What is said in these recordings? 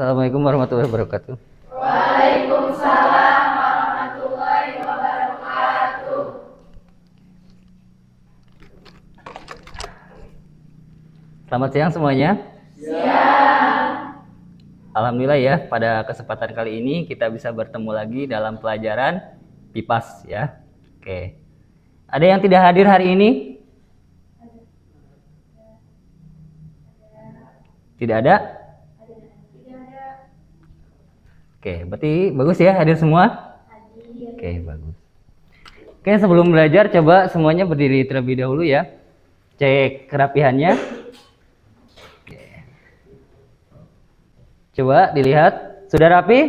Assalamualaikum warahmatullahi wabarakatuh. Waalaikumsalam warahmatullahi wabarakatuh. Selamat siang semuanya. Siang. Alhamdulillah ya, pada kesempatan kali ini kita bisa bertemu lagi dalam pelajaran PIPAS ya. Oke. Ada yang tidak hadir hari ini? Tidak ada? Oke, berarti bagus ya hadir semua? Oke, bagus. Oke, sebelum belajar coba semuanya berdiri terlebih dahulu ya. Cek kerapihannya. Oke. Coba dilihat, sudah rapi?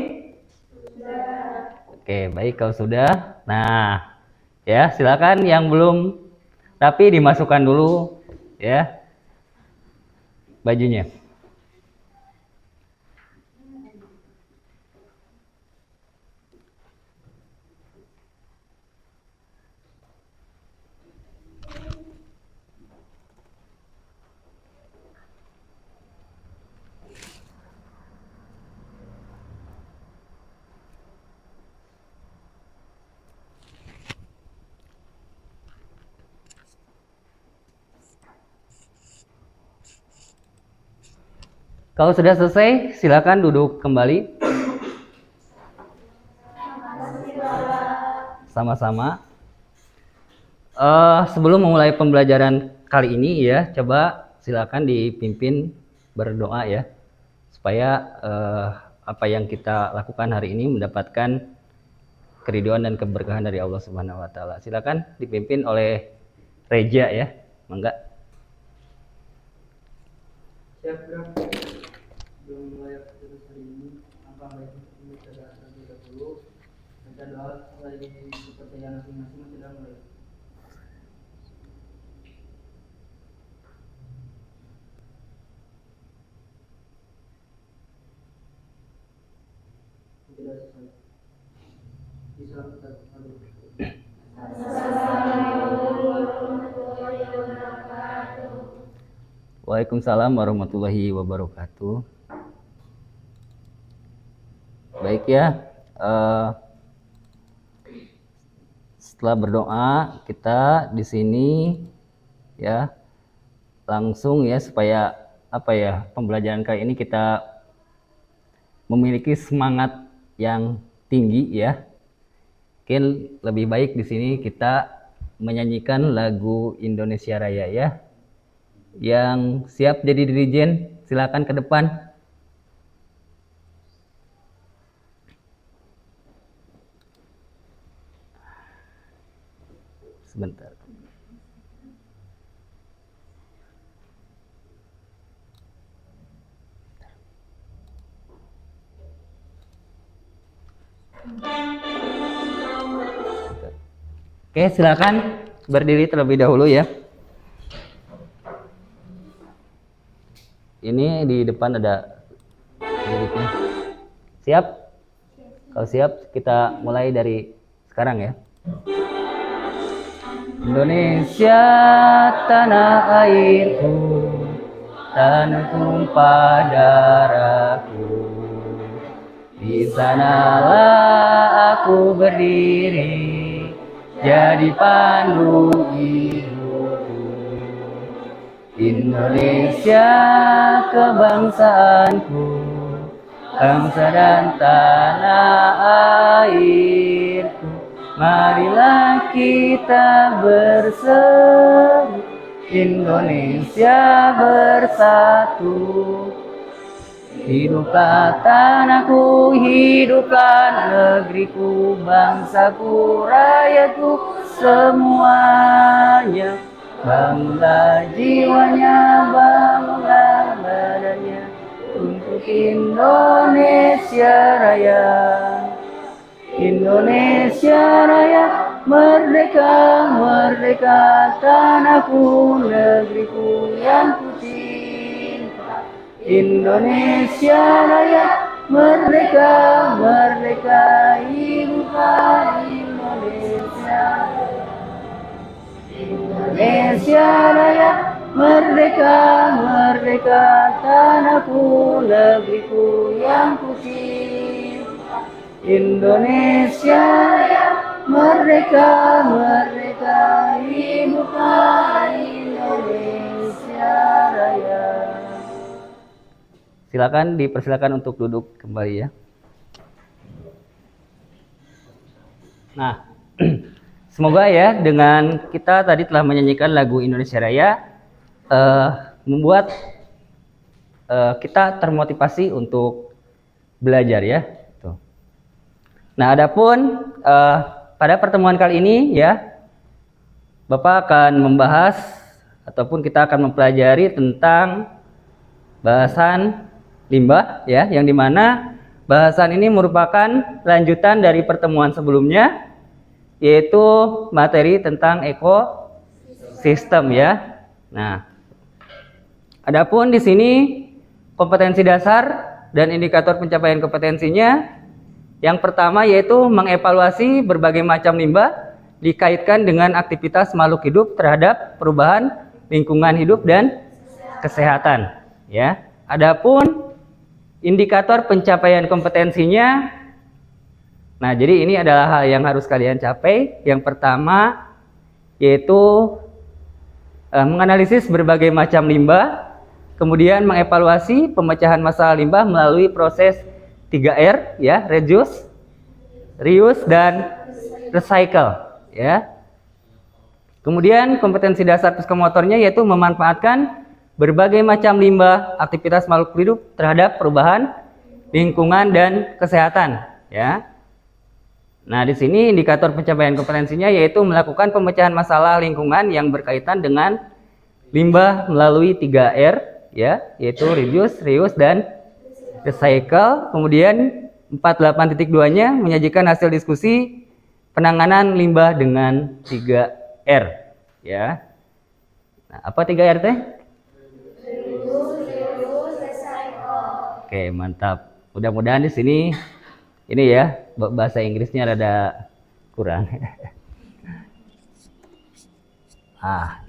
Sudah. Oke, baik kalau sudah. Nah, ya silakan yang belum rapi dimasukkan dulu ya bajunya. Kalau sudah selesai, silakan duduk kembali. Sama-sama. Sebelum memulai pembelajaran kali ini ya, coba silakan dipimpin berdoa ya, supaya apa yang kita lakukan hari ini mendapatkan keridhaan dan keberkahan dari Allah Subhanahu wa taala. Silakan dipimpin oleh Reja ya. Mangga. Siap, Bro. Belum mulai aktivitas hari ini, apa baiknya kita bahas terlebih dahulu. Baca doa lagi kepercayaan masing-masing sudah mulai. Tidak selesai. Bisa kita lalu. Waalaikumsalam warahmatullahi wabarakatuh. Baik ya, setelah berdoa kita di sini ya langsung ya supaya apa ya pembelajaran kali ini kita memiliki semangat yang tinggi ya. Mungkin lebih baik di sini kita menyanyikan lagu Indonesia Raya ya. Yang siap jadi dirijen silakan ke depan. Sebentar. Oke, silakan berdiri terlebih dahulu ya. Ini di depan ada liriknya. Siap? Kalau siap, kita mulai dari sekarang ya. Indonesia tanah airku, tanah tumpah darahku. Di sanalah aku berdiri, jadi pandu hidupku. Indonesia kebangsaanku, bangsa dan tanah airku. Marilah kita bersatu, Indonesia bersatu. Hiduplah tanahku, hiduplah negeriku, bangsaku, rakyatku, semuanya. Bangunlah jiwanya, bangunlah badannya, untuk Indonesia Raya. Indonesia Raya, merdeka, merdeka, tanahku, negeriku yang ku cinta. Indonesia Raya, merdeka, merdeka, hiduplah Indonesia. Indonesia Raya, Merdeka, merdeka tanahku, negeriku yang putih. Indonesia yang merdeka, merdeka, hiduplah Indonesia Raya. Silakan dipersilakan untuk duduk kembali ya. Nah, semoga ya dengan kita tadi telah menyanyikan lagu Indonesia Raya membuat kita termotivasi untuk belajar ya. Tuh. Nah, adapun pada pertemuan kali ini ya, Bapak akan membahas ataupun kita akan mempelajari tentang bahasan limbah ya, yang dimana bahasan ini merupakan lanjutan dari pertemuan sebelumnya, yaitu materi tentang ekosistem ya. Nah, adapun di sini kompetensi dasar dan indikator pencapaian kompetensinya, yang pertama yaitu mengevaluasi berbagai macam limbah dikaitkan dengan aktivitas makhluk hidup terhadap perubahan lingkungan hidup dan kesehatan. Ya, adapun indikator pencapaian kompetensinya, nah jadi ini adalah hal yang harus kalian capai. Yang pertama yaitu menganalisis berbagai macam limbah, kemudian mengevaluasi pemecahan masalah limbah melalui proses 3R ya, reduce, reuse dan recycle ya. Kemudian kompetensi dasar psikomotornya yaitu memanfaatkan berbagai macam limbah aktivitas makhluk hidup terhadap perubahan lingkungan dan kesehatan ya. Nah, di sini indikator pencapaian kompetensinya yaitu melakukan pemecahan masalah lingkungan yang berkaitan dengan limbah melalui 3R ya, yaitu reduce, reuse dan recycle. Kemudian 48.2-nya menyajikan hasil diskusi penanganan limbah dengan 3R ya. Nah, apa 3R teh? Oke, mantap. Mudah-mudahan di sini ini ya, bahasa Inggrisnya rada kurang.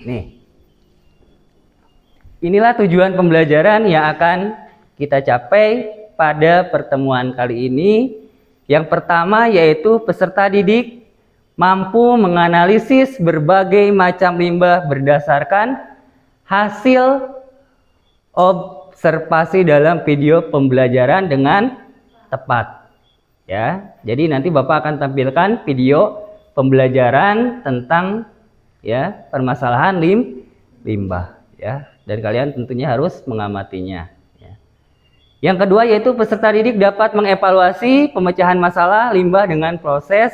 Nih. Inilah tujuan pembelajaran yang akan kita capai pada pertemuan kali ini. Yang pertama yaitu peserta didik mampu menganalisis berbagai macam limbah berdasarkan hasil observasi dalam video pembelajaran dengan tepat. Ya, jadi nanti Bapak akan tampilkan video pembelajaran tentang ya permasalahan limbah ya, dan kalian tentunya harus mengamatinya ya. Yang kedua yaitu peserta didik dapat mengevaluasi pemecahan masalah limbah dengan proses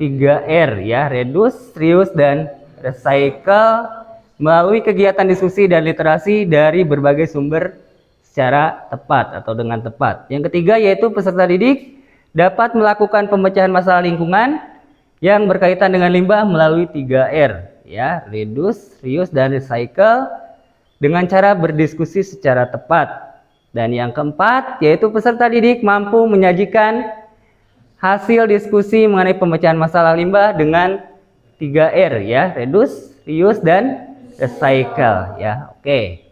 3R ya, reduce, reuse dan recycle melalui kegiatan diskusi dan literasi dari berbagai sumber secara tepat atau dengan tepat. Yang ketiga yaitu peserta didik dapat melakukan pemecahan masalah lingkungan yang berkaitan dengan limbah melalui 3R ya, reduce, reuse dan recycle dengan cara berdiskusi secara tepat. Dan yang keempat yaitu peserta didik mampu menyajikan hasil diskusi mengenai pemecahan masalah limbah dengan 3R ya, reduce, reuse dan recycle ya. Oke.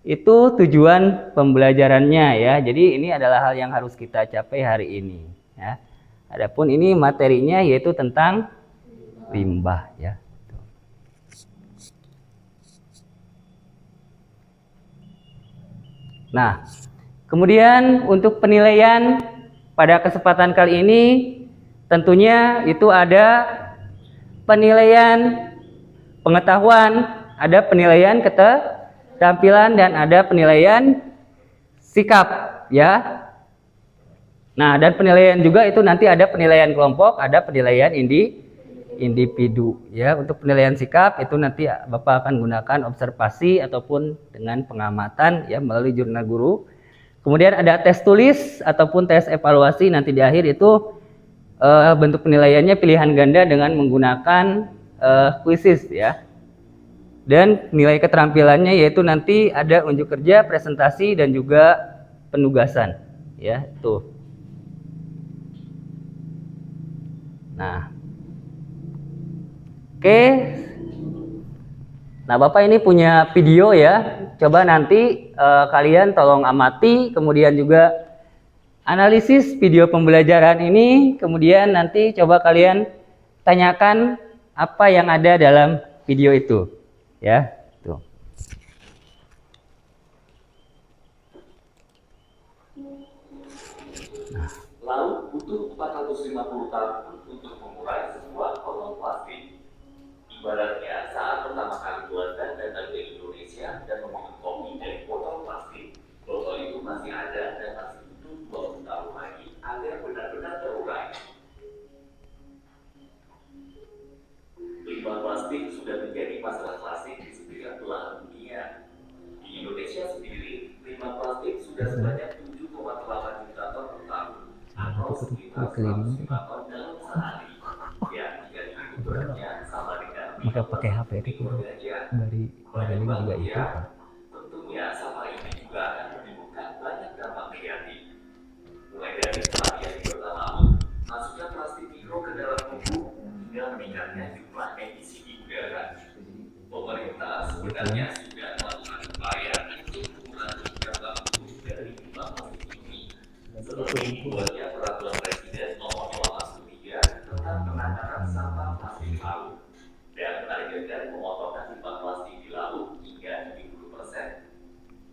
Itu tujuan pembelajarannya ya. Jadi ini adalah hal yang harus kita capai hari ini ya. Adapun ini materinya yaitu tentang limbah ya. Nah, kemudian untuk penilaian pada kesempatan kali ini tentunya itu ada penilaian pengetahuan, ada penilaian keterampilan dan ada penilaian sikap ya. Nah, dan penilaian juga itu nanti ada penilaian kelompok, ada penilaian individu ya. Untuk penilaian sikap itu nanti Bapak akan gunakan observasi ataupun dengan pengamatan ya melalui jurnal guru. Kemudian ada tes tulis ataupun tes evaluasi nanti di akhir itu bentuk penilaiannya pilihan ganda dengan menggunakan kuisis ya. Dan nilai keterampilannya yaitu nanti ada unjuk kerja, presentasi dan juga penugasan ya, tuh. Nah. Oke. Nah, Bapak ini punya video ya. Coba nanti kalian tolong amati, kemudian juga analisis video pembelajaran ini, kemudian nanti coba kalian tanyakan apa yang ada dalam video itu. Ya, tuh. Lalu butuh 450 tahun untuk mengurai sebuah botol plastik. Ibaratnya saat pertama kali Belanda datang ke Indonesia dan meminum kopi dari botol plastik, botol itu masih ada dan masih butuh 20 tahun lagi agar benar-benar terurai. Limbah plastik sudah menjadi masalah klasik di seluruh belahan dunia. Di Indonesia sendiri, limbah plastik sudah sebanyak 7,8 juta ton per tahun, atau sekitar 100 juta ton dalam sehari. Ya, jika dihitung beratnya sama dengan Maka pakai HP itu dari link juga itu. Tentunya sampah ini juga akan menimbulkan banyak dampak negatif. Mulai dari pelarian di kota laut, masuknya plastik mikro ke dalam tubuh, hingga meningkatnya jumlah emisi di udara. Pemerintah sebenarnya sudah melakukan upaya untuk mengurangi dampak buruk dari limbah plastik ini, seperti dibuatnya peraturan Presiden Nomor 83 tentang penanganan sampah plastik laut dan menargetkan pemotongan limbah plastik di laut hingga 70%.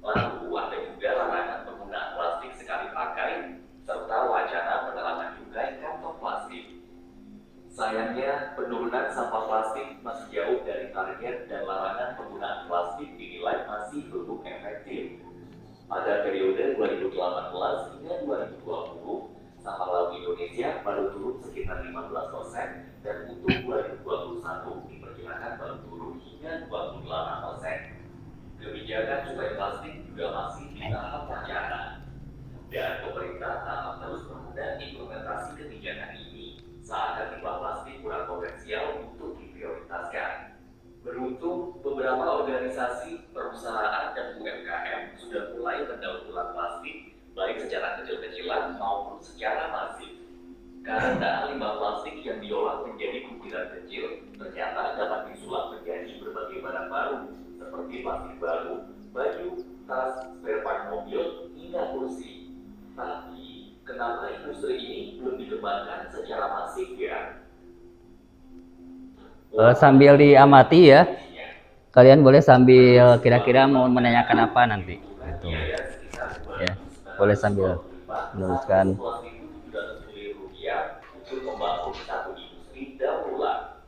Lalu ada juga larangan penggunaan plastik sekali pakai serta wacana penerapan cukai kantong plastik. Sayangnya, penurunan sampah plastik masih jauh dari target dan larangan penggunaan plastik dinilai masih belum efektif. Pada periode 2018 hingga 2020, sampah laut Indonesia baru turun sekitar 15% dan untuk 2021 diperkirakan baru turun hingga 28%. Kebijakan cukai plastik juga masih di tahap wacana, dan pemerintah tampak terus mengimplementasi kebijakan ini seakan limbah plastik kurang potensial untuk diprioritaskan. Beruntung, beberapa organisasi, perusahaan, dan UMKM sudah mulai mendaur ulang plastik, baik secara kecil-kecilan maupun secara masif. Karena limbah plastik yang diolah menjadi butiran kecil ternyata dapat disulap menjadi berbagai barang baru, seperti plastik baru, baju, tas, spare part mobil, hingga kursi. Tapi, kenapa industri ini belum dikembangkan secara masif ya? Sambil diamati ya, kalian boleh sambil kira-kira mau menanyakan apa nanti. Gitu. Ya, boleh sambil menuliskan. Untuk membangun satu industri daur ulang.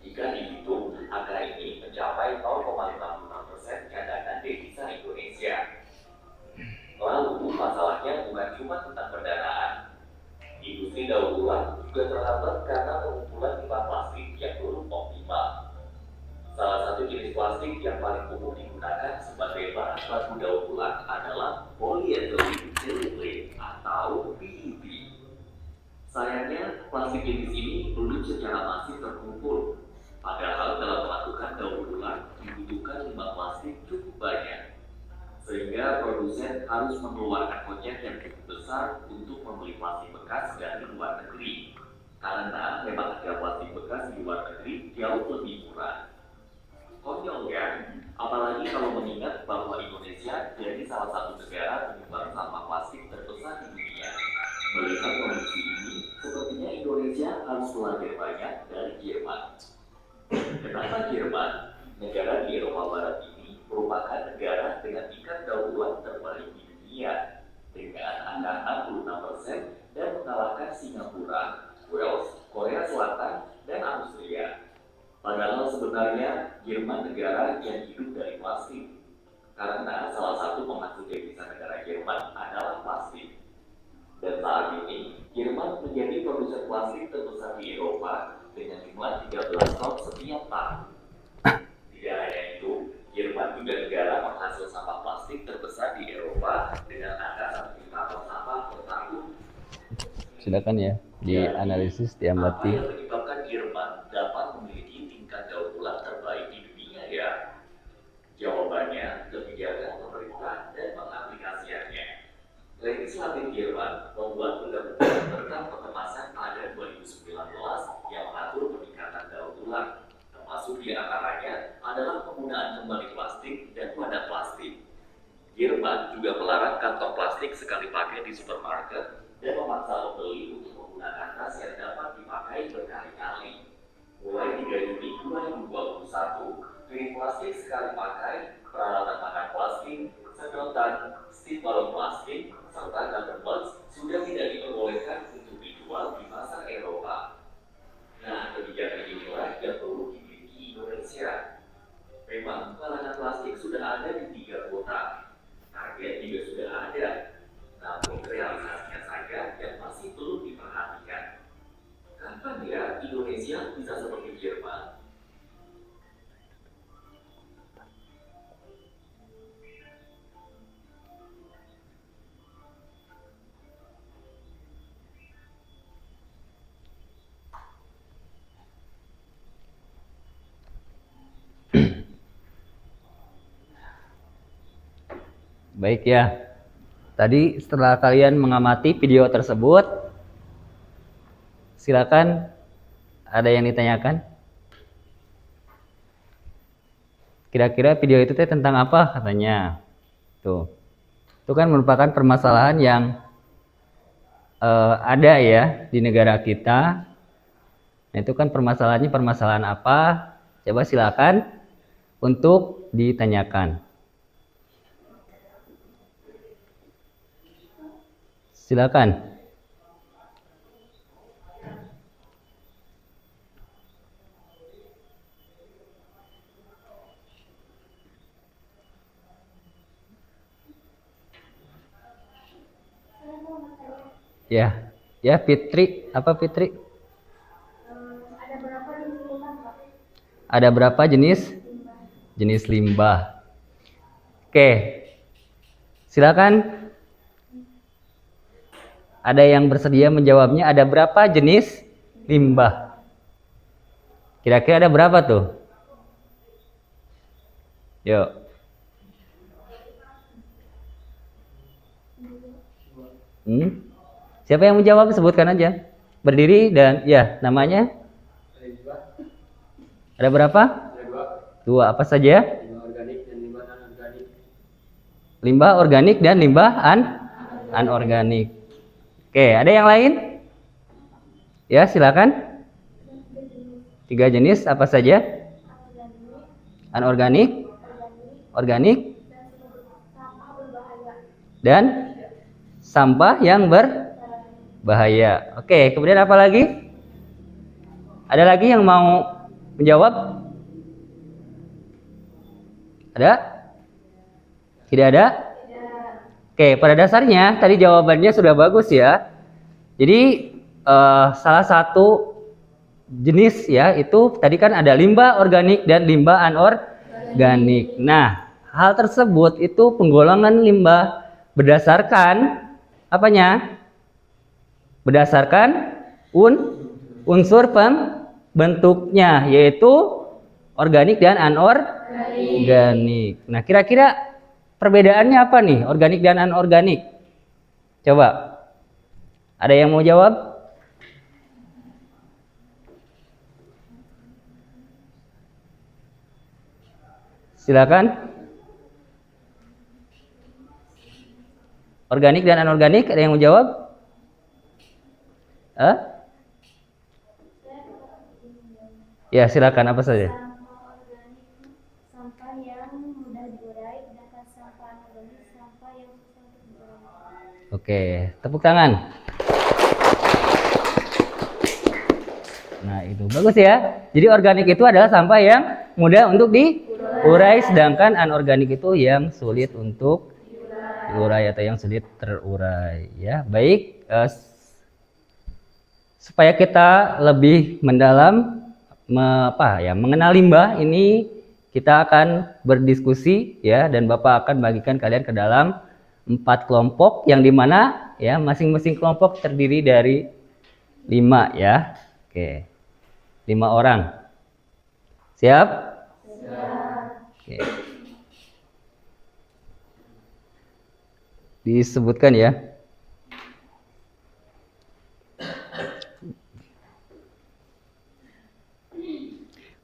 Jika dihitung, angka ini mencapai 0,56% cadangan devisa Indonesia. Lalu, masalahnya bukan cuma tentang pendanaan. Industri daur ulang juga terhambat karena pengumpulan limbah plastik yang belum optimal. Salah satu jenis plastik yang paling umum digunakan sebagai bahan baku daur ulang adalah polyethylene glycol atau PET. Sayangnya, plastik jenis ini belum secara masif terkumpul. Padahal dalam melakukan daur ulang dibutuhkan limbah plastik cukup banyak, sehingga produsen harus mengeluarkan kocek yang cukup besar untuk membeli plastik bekas dari luar negeri. Karena memang harga plastik bekas di luar negeri jauh lebih murah. Konyol kan? Apalagi kalau mengingat bahwa Indonesia jadi salah satu negara penyumbang sampah plastik terbesar di dunia. Melihat kondisi ini, sepertinya Indonesia harus belajar banyak dari Jerman. Kenapa Jerman? Negara di Eropa Barat ini merupakan negara dengan tingkat daur ulang terbaik di dunia, dengan angka 66% dan mengalahkan Singapura, Wales, Korea Selatan, dan Austria. Padahal sebenarnya Jerman negara yang hidup dari plastik, karena salah satu penghasil devisa negara Jerman adalah plastik. Dan saat ini, Jerman menjadi produsen plastik terbesar di Eropa dengan jumlah 13 ton setiap tahun. Tidak hanya itu, Jerman juga negara penghasil sampah plastik terbesar di Eropa dengan angka 1 juta ton sampah per tahun. Silakan ya, dianalisis, diamati. Apa yang menyebabkan Jerman dapat memiliki tingkat daur ulang terbaik di dunia ya? Jawabannya, kebijakan pemerintah dan pengaplikasiannya. Legislatif Jerman membuat undang-undang tentang pengemasan pada 2019 yang mengatur peningkatan daur ulang, termasuk di antaranya adalah penggunaan penggunaan kembali plastik dan wadah plastik. Jerman juga melarang kantong plastik sekali pakai di supermarket dan memaksa pembeli untuk menggunakan tas yang dapat dipakai berkali-kali. Mulai 3 Juni 2021, piring plastik sekali pakai, peralatan makan plastik, sedotan, stik balon plastik, serta cutterbox sudah tidak diperbolehkan untuk dijual di pasar Eropa. Nah, kebijakan ini tidak perlu dimiliki Indonesia. Memang pelarangan plastik sudah ada di 3 kota. Target juga sudah ada. Namun realisasinya saja yang masih belum diperhatikan. Kapan ya Indonesia bisa seperti Jerman? Baik ya. Tadi setelah kalian mengamati video tersebut, silakan ada yang ditanyakan. Kira-kira video itu tentang apa katanya? Tuh. Itu kan merupakan permasalahan yang ada ya di negara kita. Nah, itu kan permasalahan apa? Coba silakan untuk ditanyakan. Silakan. Ya Fitri, apa Fitri? Ada berapa jenis? Jenis limbah. Oke, silakan. Ada yang bersedia menjawabnya? Ada berapa jenis limbah? Kira-kira ada berapa tuh? Yuk. Siapa yang menjawab? Sebutkan aja. Berdiri dan ya namanya? Ada berapa? Dua. Apa saja? Limbah organik dan limbah anorganik. Oke, ada yang lain? Ya, silakan. 3 jenis apa saja? Anorganik, organik, dan sampah yang berbahaya. Oke, kemudian apa lagi? Ada lagi yang mau menjawab? Ada? Tidak ada? Oke, pada dasarnya tadi jawabannya sudah bagus ya. Jadi salah satu jenis ya itu tadi kan ada limbah organik dan limbah anorganik. Nah, hal tersebut itu penggolongan limbah berdasarkan apanya? Berdasarkan unsur pembentuknya yaitu organik dan anorganik. Nah, kira-kira perbedaannya apa nih, organik dan anorganik? Coba. Ada yang mau jawab? Silakan. Organik dan anorganik, ada yang mau jawab? Ya, silakan, apa saja? Sampah yang mudah diurai, sedangkan sampah anorganik sampah yang susah untuk diurai. Oke, tepuk tangan. Nah, itu bagus ya. Jadi organik itu adalah sampah yang mudah untuk diurai, sedangkan anorganik itu yang sulit untuk diurai atau yang sulit terurai. Ya, baik. Supaya kita lebih mendalam mengenal limbah ini, kita akan berdiskusi ya, dan Bapak akan bagikan kalian ke dalam 4 kelompok yang dimana ya masing-masing kelompok terdiri dari 5 ya. Oke, 5 orang. Siap? Siap. Oke. Disebutkan ya.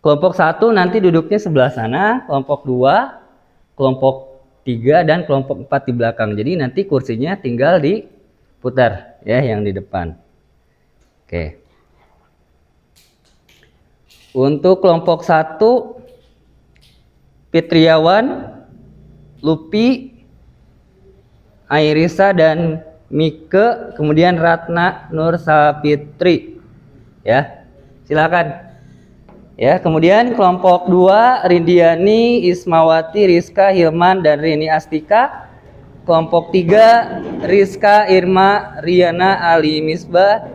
Kelompok 1 nanti duduknya sebelah sana, kelompok 2, kelompok 3 dan kelompok 4 di belakang. Jadi nanti kursinya tinggal diputar ya yang di depan. Oke. Untuk kelompok 1 Fitriawan, Lupi, Airisa dan Mike, kemudian Ratna Nur Sapitri. Ya. Silakan. Ya, kemudian kelompok 2 Rindiani, Ismawati, Rizka, Hilman dan Rini Astika. Kelompok 3 Rizka, Irma, Riana, Ali Misbah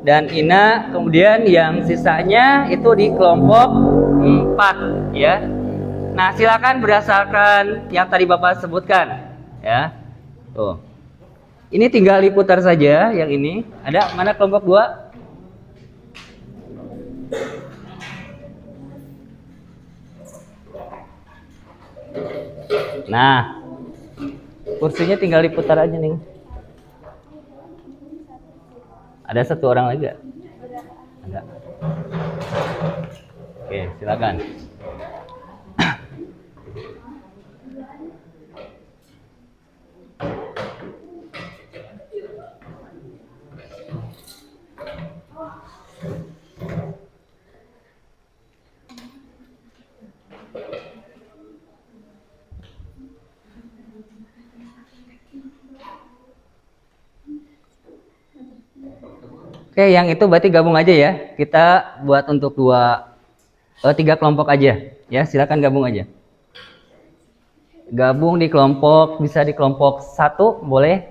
dan Ina. Kemudian yang sisanya itu di kelompok 4 ya. Nah, silakan berdasarkan yang tadi Bapak sebutkan ya. Tuh. Ini tinggal diputar saja yang ini. Ada mana kelompok 2? Nah, kursinya tinggal diputar aja nih. Ada satu orang lagi gak? Ada. Oke, silakan. Oke, yang itu berarti gabung aja ya. Kita buat untuk 3 kelompok aja. Ya, silakan gabung aja. Gabung di kelompok, bisa di kelompok 1 boleh.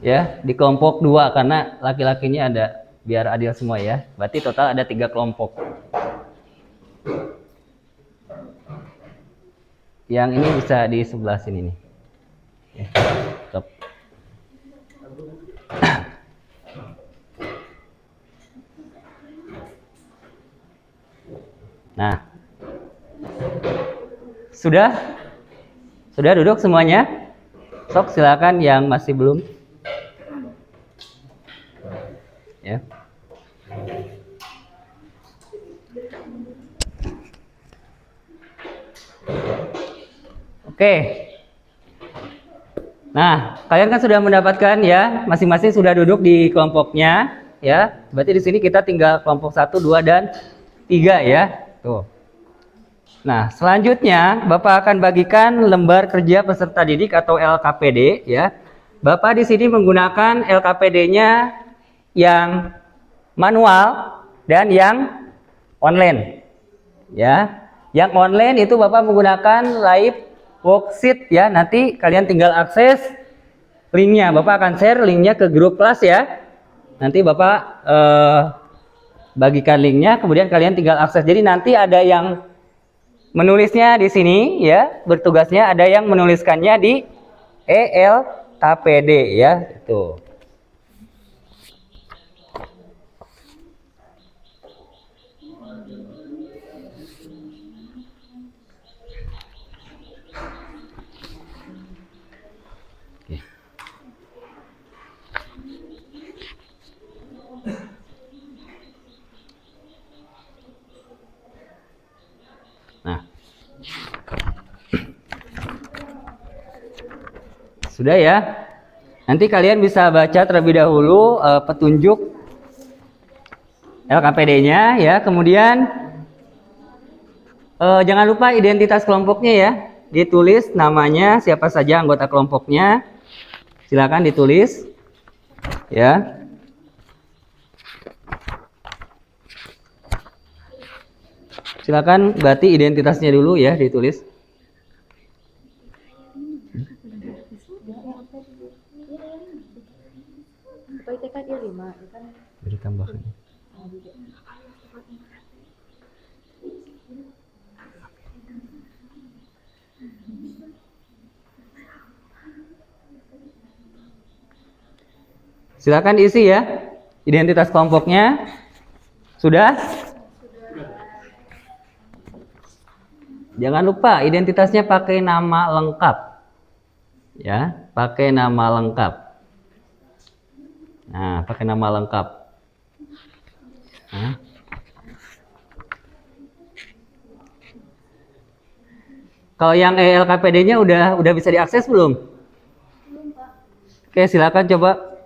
Ya, di kelompok 2 karena laki-lakinya ada, biar adil semua ya. Berarti total ada 3 kelompok. Yang ini bisa di sebelah sini nih. Ya, stop. Nah, sudah duduk semuanya? Sok silakan yang masih belum. Ya. Oke. Nah, kalian kan sudah mendapatkan ya, masing-masing sudah duduk di kelompoknya, ya. Berarti di sini kita tinggal kelompok 1, 2 dan 3 ya. Tuh. Nah, selanjutnya Bapak akan bagikan lembar kerja peserta didik atau LKPD ya. Bapak di sini menggunakan LKPD-nya yang manual dan yang online. Ya. Yang online itu Bapak menggunakan live worksheet ya. Nanti kalian tinggal akses linknya. Bapak akan share linknya ke grup kelas ya. Nanti Bapak bagikan linknya, kemudian kalian tinggal akses. Jadi nanti ada yang menulisnya di sini ya, bertugasnya ada yang menuliskannya di ELKPD ya, itu. Nah, sudah ya. Nanti kalian bisa baca terlebih dahulu petunjuk LKPD-nya ya. Kemudian jangan lupa identitas kelompoknya ya. Ditulis namanya, siapa saja anggota kelompoknya. Silakan ditulis ya. Silakan berarti identitasnya dulu ya ditulis. Beri tambahan. Silakan diisi ya identitas kelompoknya. Sudah? Jangan lupa identitasnya pakai nama lengkap. Ya, pakai nama lengkap. Nah, pakai nama lengkap. Nah. Kalau yang ELKPD-nya udah bisa diakses belum? Belum, Pak. Oke, silakan coba.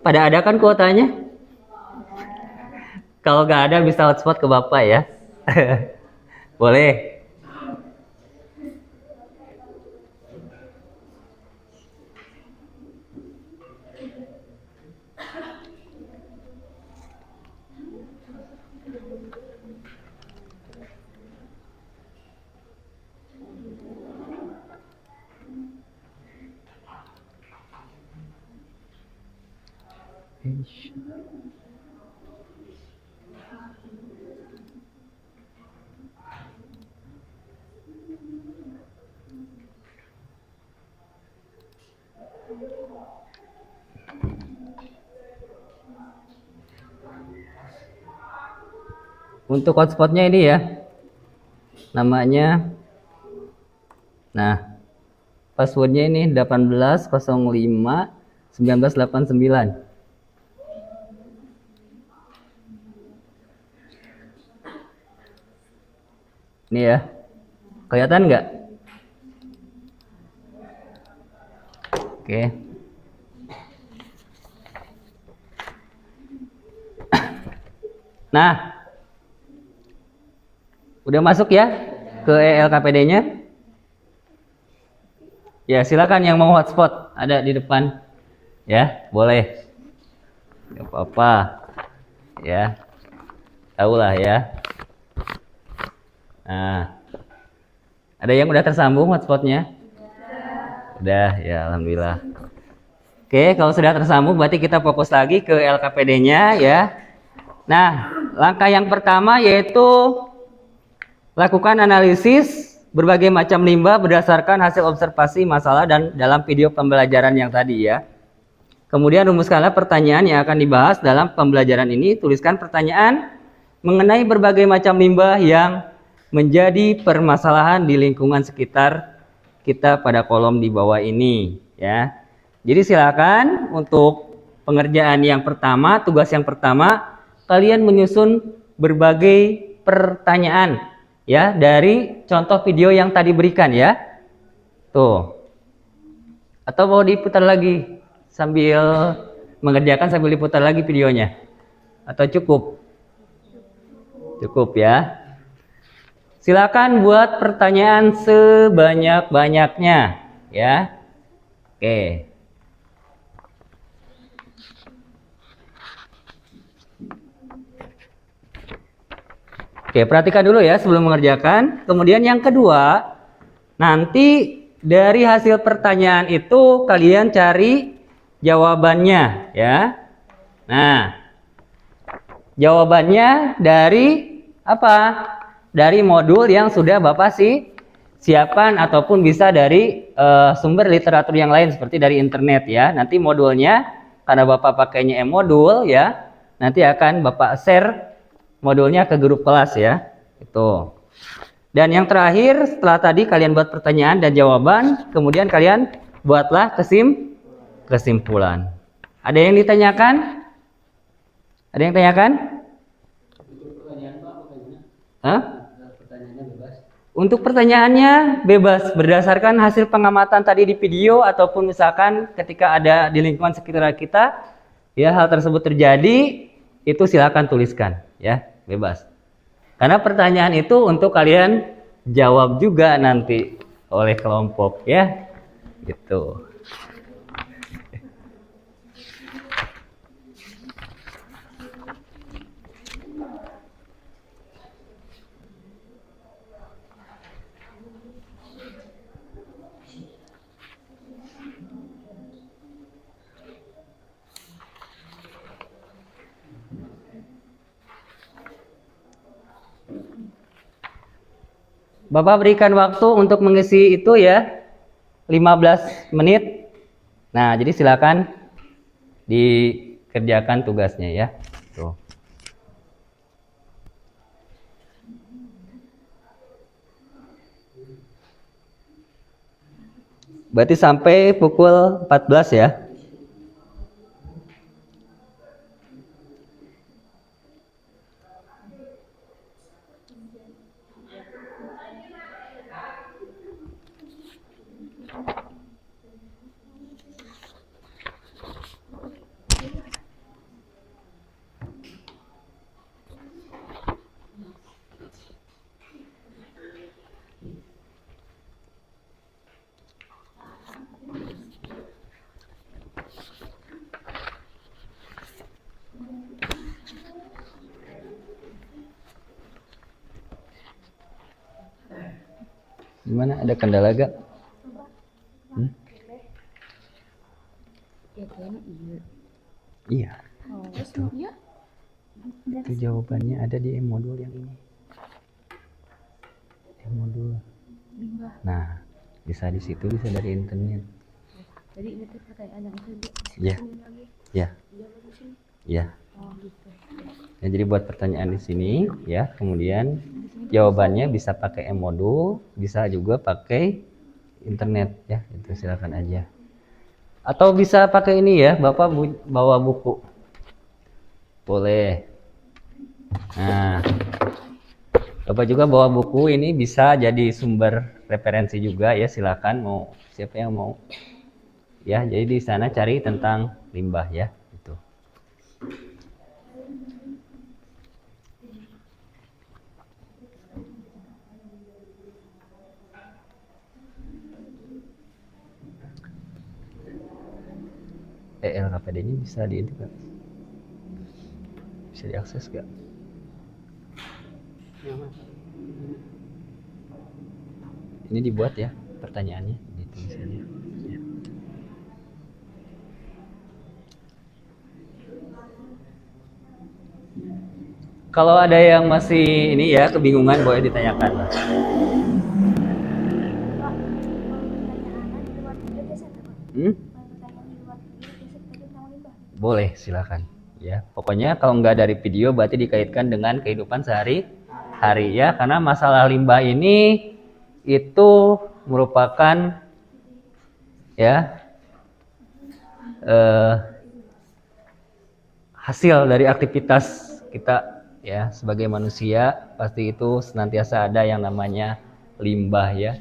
Pada ada kan kuotanya? Kalau nggak ada bisa hotspot ke Bapak ya. Boleh. Untuk hotspotnya ini ya, namanya, nah passwordnya ini 18051989. Ini ya, kelihatan nggak? Oke. Nah, udah masuk ya ke ELKPD-nya? Ya, silakan yang mau hotspot ada di depan. Ya, boleh. Gak apa-apa. Ya. Tahulah ya. Nah. Ada yang udah tersambung hotspotnya? Udah, ya alhamdulillah. Oke, kalau sudah tersambung berarti kita fokus lagi ke LKPD-nya ya. Nah, langkah yang pertama yaitu lakukan analisis berbagai macam limbah berdasarkan hasil observasi masalah dan dalam video pembelajaran yang tadi ya. Kemudian rumuskanlah pertanyaan yang akan dibahas dalam pembelajaran ini. Tuliskan pertanyaan mengenai berbagai macam limbah yang menjadi permasalahan di lingkungan sekitar kita pada kolom di bawah ini ya. Jadi silakan untuk pengerjaan yang pertama, tugas yang pertama, kalian menyusun berbagai pertanyaan ya dari contoh video yang tadi berikan ya. Tuh. Atau mau diputar lagi sambil mengerjakan sambil diputar lagi videonya? Atau cukup? Cukup ya. Silakan buat pertanyaan sebanyak-banyaknya ya. Oke. Oke, perhatikan dulu ya sebelum mengerjakan. Kemudian yang kedua, nanti dari hasil pertanyaan itu kalian cari jawabannya ya. Nah, jawabannya dari apa? Dari modul yang sudah Bapak siapkan ataupun bisa dari sumber literatur yang lain seperti dari internet ya. Nanti modulnya karena Bapak pakainya e-modul ya, nanti akan Bapak share modulnya ke grup kelas ya. Itu. Dan yang terakhir setelah tadi kalian buat pertanyaan dan jawaban, kemudian kalian buatlah kesimpulan. Ada yang ditanyakan? Ada yang tanyakan? Hah? Untuk pertanyaannya bebas berdasarkan hasil pengamatan tadi di video ataupun misalkan ketika ada di lingkungan sekitar kita ya hal tersebut terjadi, itu silakan tuliskan ya, bebas. Karena pertanyaan itu untuk kalian jawab juga nanti oleh kelompok ya. Gitu. Bapak berikan waktu untuk mengisi itu ya 15 menit. Nah, jadi silakan dikerjakan tugasnya ya. Tuh. Berarti sampai pukul 14 ya. Gimana? Ada kendala gak? Hmm? Ya kayaknya iya. Iya. Oh, terus iya? Itu jawabannya ada di modul yang ini. Modul. Limbah. Nah, bisa di situ, bisa dari internet. Jadi ini tuh pertanyaan yang itu Iya. lagi. Ya, Jawab di sini. ya. Oh gitu. Ya, jadi buat pertanyaan di sini, ya. Kemudian jawabannya bisa pakai modul, bisa juga pakai internet, ya. Itu silakan aja. Atau bisa pakai ini ya, Bapak bawa buku. Boleh. Nah, Bapak juga bawa buku, ini bisa jadi sumber referensi juga ya, silakan mau siapa yang mau. Ya, jadi di sana cari tentang limbah ya, gitu. LKPD-nya bisa bisa diakses gak? Ini dibuat ya pertanyaannya, ditulisannya. Ya. Kalau ada yang masih ini ya kebingungan, boleh ditanyakan. Pak, kalau pertanyaan di luar video biasa nggak, Pak? Hmm? Kalau pertanyaan di luar video biasa tadi tentang limbah. Boleh, silakan. Ya, pokoknya kalau nggak dari video berarti dikaitkan dengan kehidupan sehari-hari ya, karena masalah limbah ini itu merupakan ya hasil dari aktivitas kita ya sebagai manusia, pasti itu senantiasa ada yang namanya limbah ya.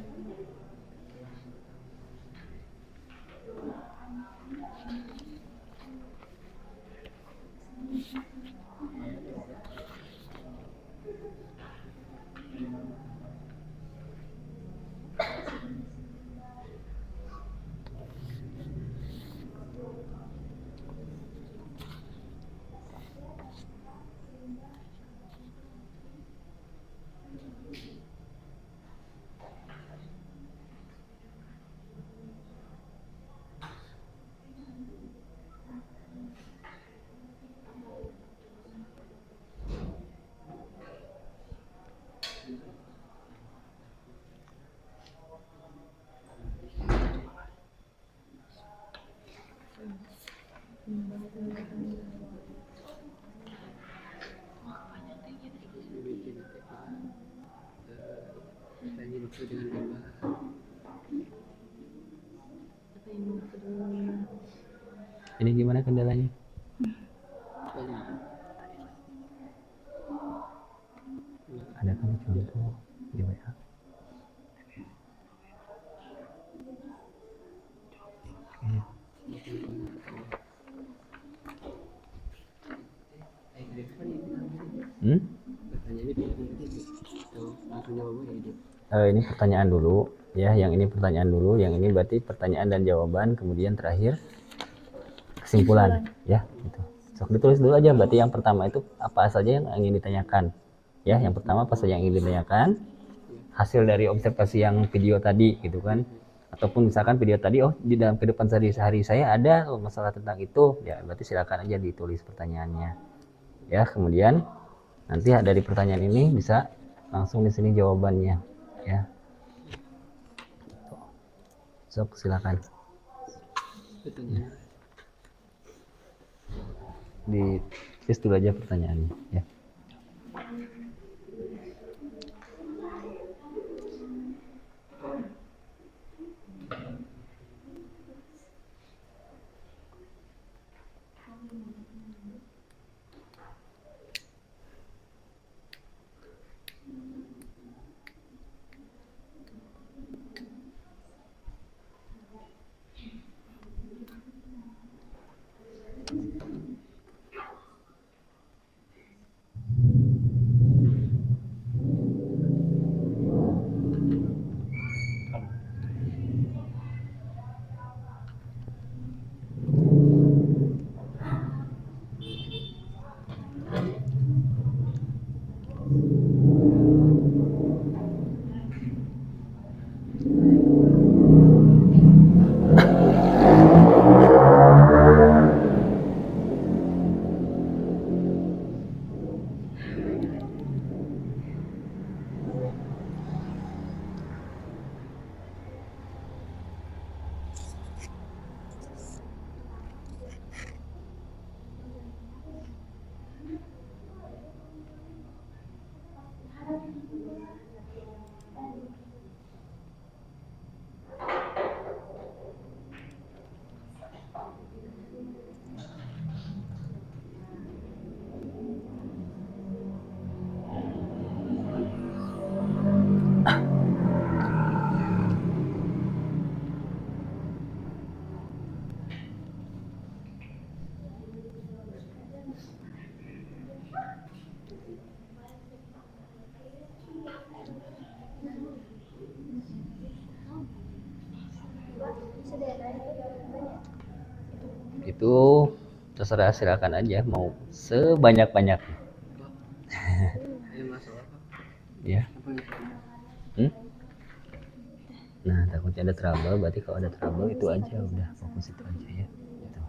Ini gimana kendalanya? Ada kan contoh di WA? Hmm? Ini pertanyaan dulu ya, yang ini pertanyaan dulu, yang ini berarti pertanyaan dan jawaban, kemudian terakhir kesimpulan ya gitu. Sok ditulis dulu aja, berarti yang pertama itu apa saja yang ingin ditanyakan ya, yang pertama apa saja yang ingin ditanyakan, hasil dari observasi yang video tadi gitu kan, ataupun misalkan video tadi oh di dalam kehidupan sehari-hari saya ada masalah tentang itu ya, berarti silakan aja ditulis pertanyaannya ya. Kemudian nanti dari pertanyaan ini bisa langsung di sini jawabannya ya. Sok silakan ditulis dulu aja pertanyaannya ya. itu terserah, silakan aja mau sebanyak-banyak. Ini masalah apa? Ya. Apa itu? Nah, takutnya ada trouble, berarti kalau ada trouble itu aja udah fokus itu aja ya. Gitu.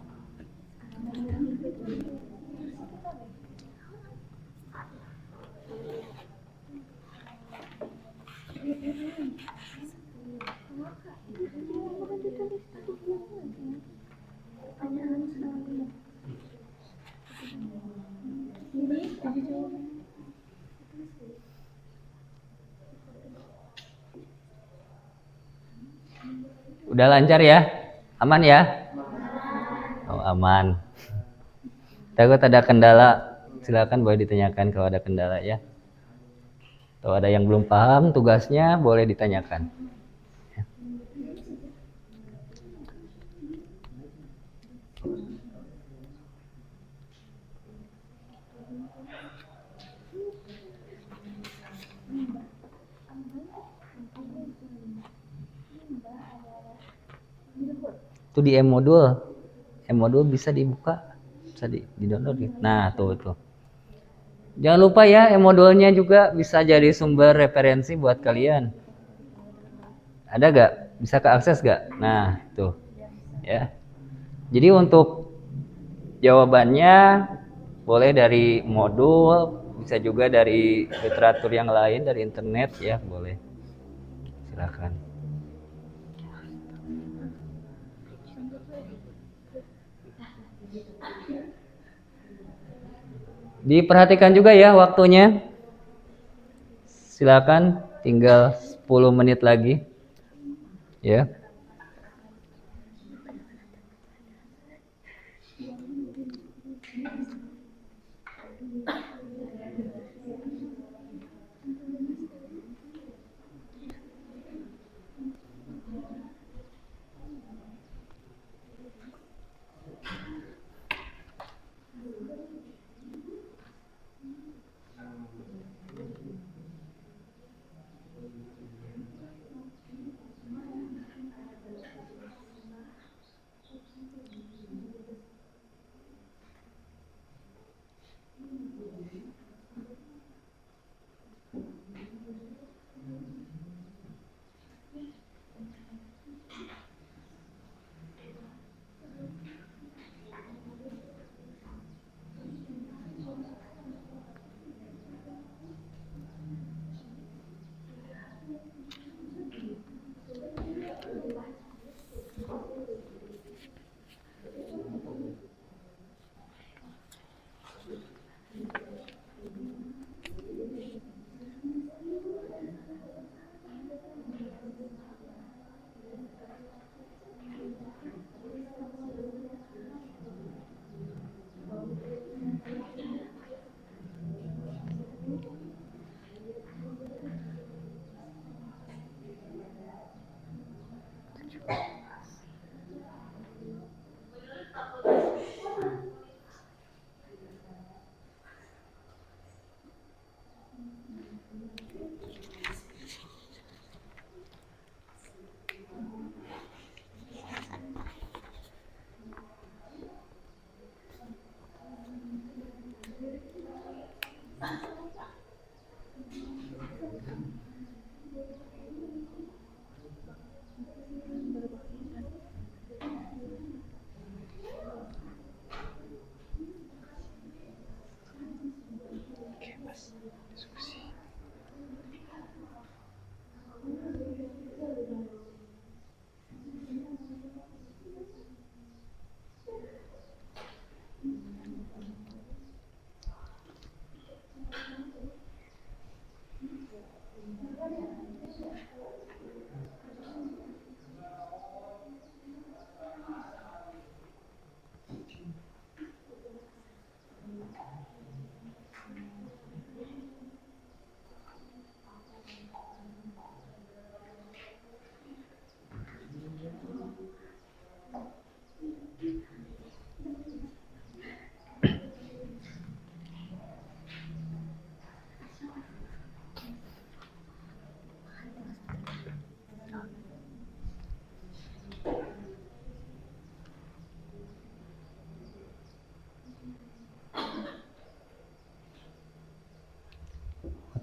Udah lancar ya? Aman ya? Oh, aman. Takut ada kendala, silakan boleh ditanyakan kalau ada kendala ya. Kalau ada yang belum paham tugasnya boleh ditanyakan. Itu di M-modul. M-modul bisa dibuka, bisa di-download gitu. Nah, tuh. Jangan lupa ya, M-modulnya juga bisa jadi sumber referensi buat kalian. Ada gak? Bisa keakses gak? Nah, tuh. Ya. Jadi untuk jawabannya boleh dari modul, bisa juga dari literatur yang lain, dari internet ya, boleh. Silakan. Diperhatikan juga ya waktunya. Silakan, tinggal 10 menit lagi. Ya.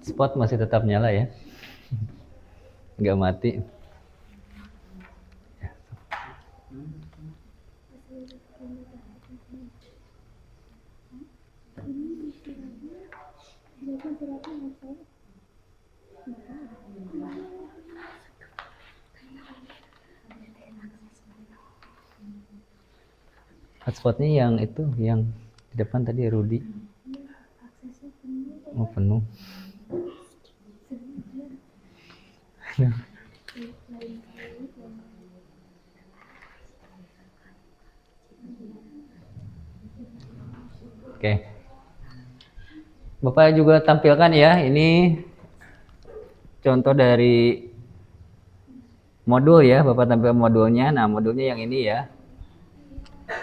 Spot masih tetap nyala ya, nggak mati. Hotspotnya yang itu, yang di depan tadi Rudi. Oh penuh. Oke. Bapak juga tampilkan ya, ini contoh dari modul ya, Bapak tampilkan modulnya. Nah, modulnya yang ini ya.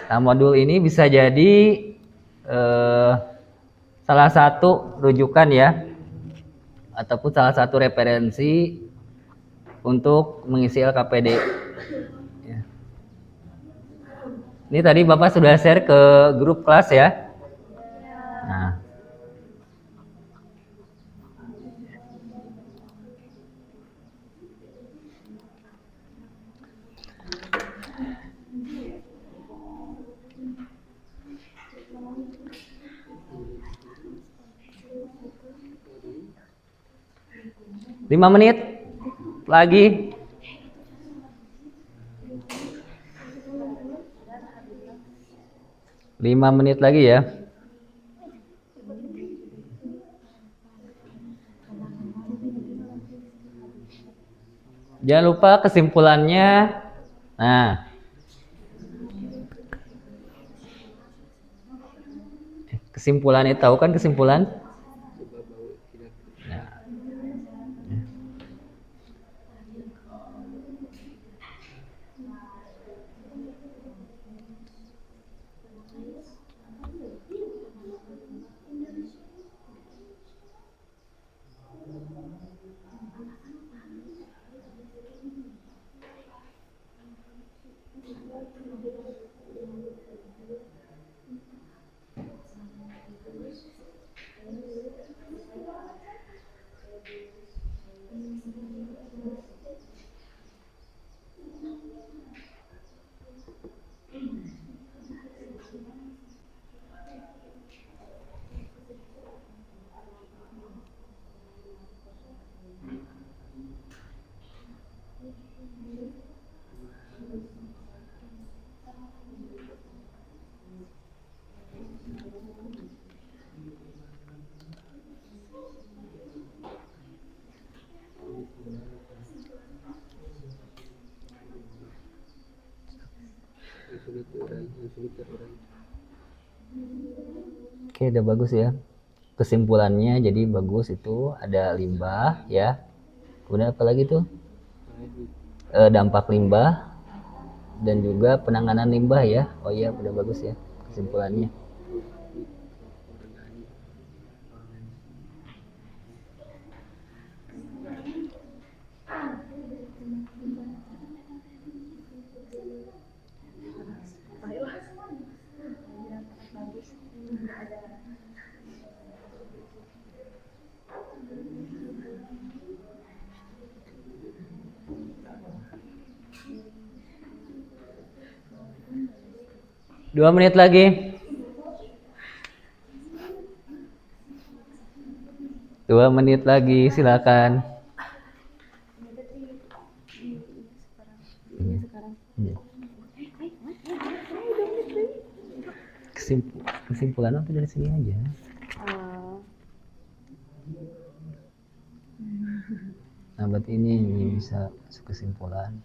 Nah, modul ini bisa jadi salah satu rujukan ya, ataupun salah satu referensi untuk mengisi LKPD. Ya. Ini tadi Bapak sudah share ke grup kelas ya. Nah. Lima menit lagi. Lima menit lagi ya. Jangan lupa kesimpulannya. Nah, kesimpulannya tahu kan kesimpulan? Nah. Oke, udah bagus ya. Kesimpulannya jadi bagus, itu ada limbah ya. Kemudian apa lagi tuh? Dampak limbah dan juga penanganan limbah ya. Oh iya, udah bagus ya kesimpulannya. Dua menit lagi. 2 menit lagi, silakan. Kesimpulan itu dari sini aja. Nah, berarti ini bisa masuk kesimpulan.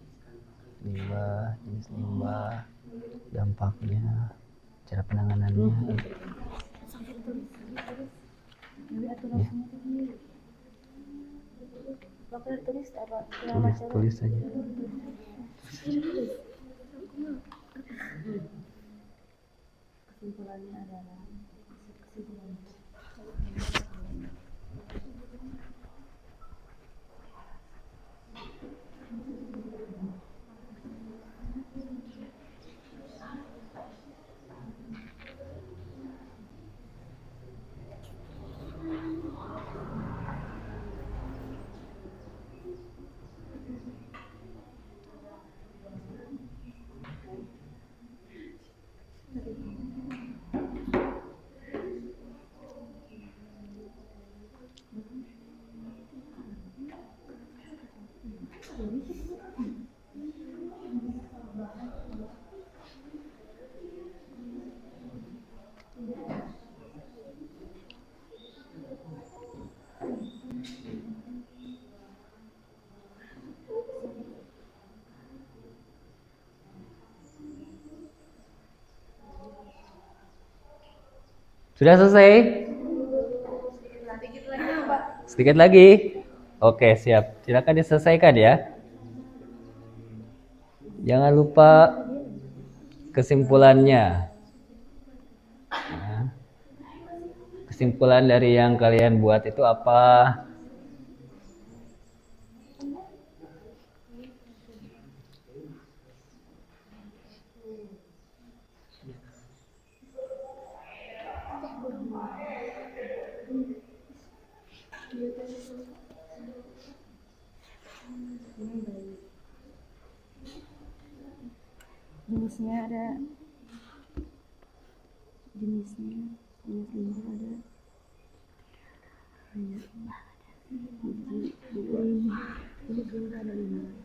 Limbah, jenis limbah, dampaknya, cara penanganannya. Tulis saja. Kesimpulannya adalah kesimpulan. Sudah selesai? Sedikit lagi. Oke, siap. Silakan diselesaikan ya. Jangan lupa kesimpulannya. Nah, kesimpulan dari yang kalian buat itu apa? Jenisnya ada jenis limbah ada jenis limbah ada 5.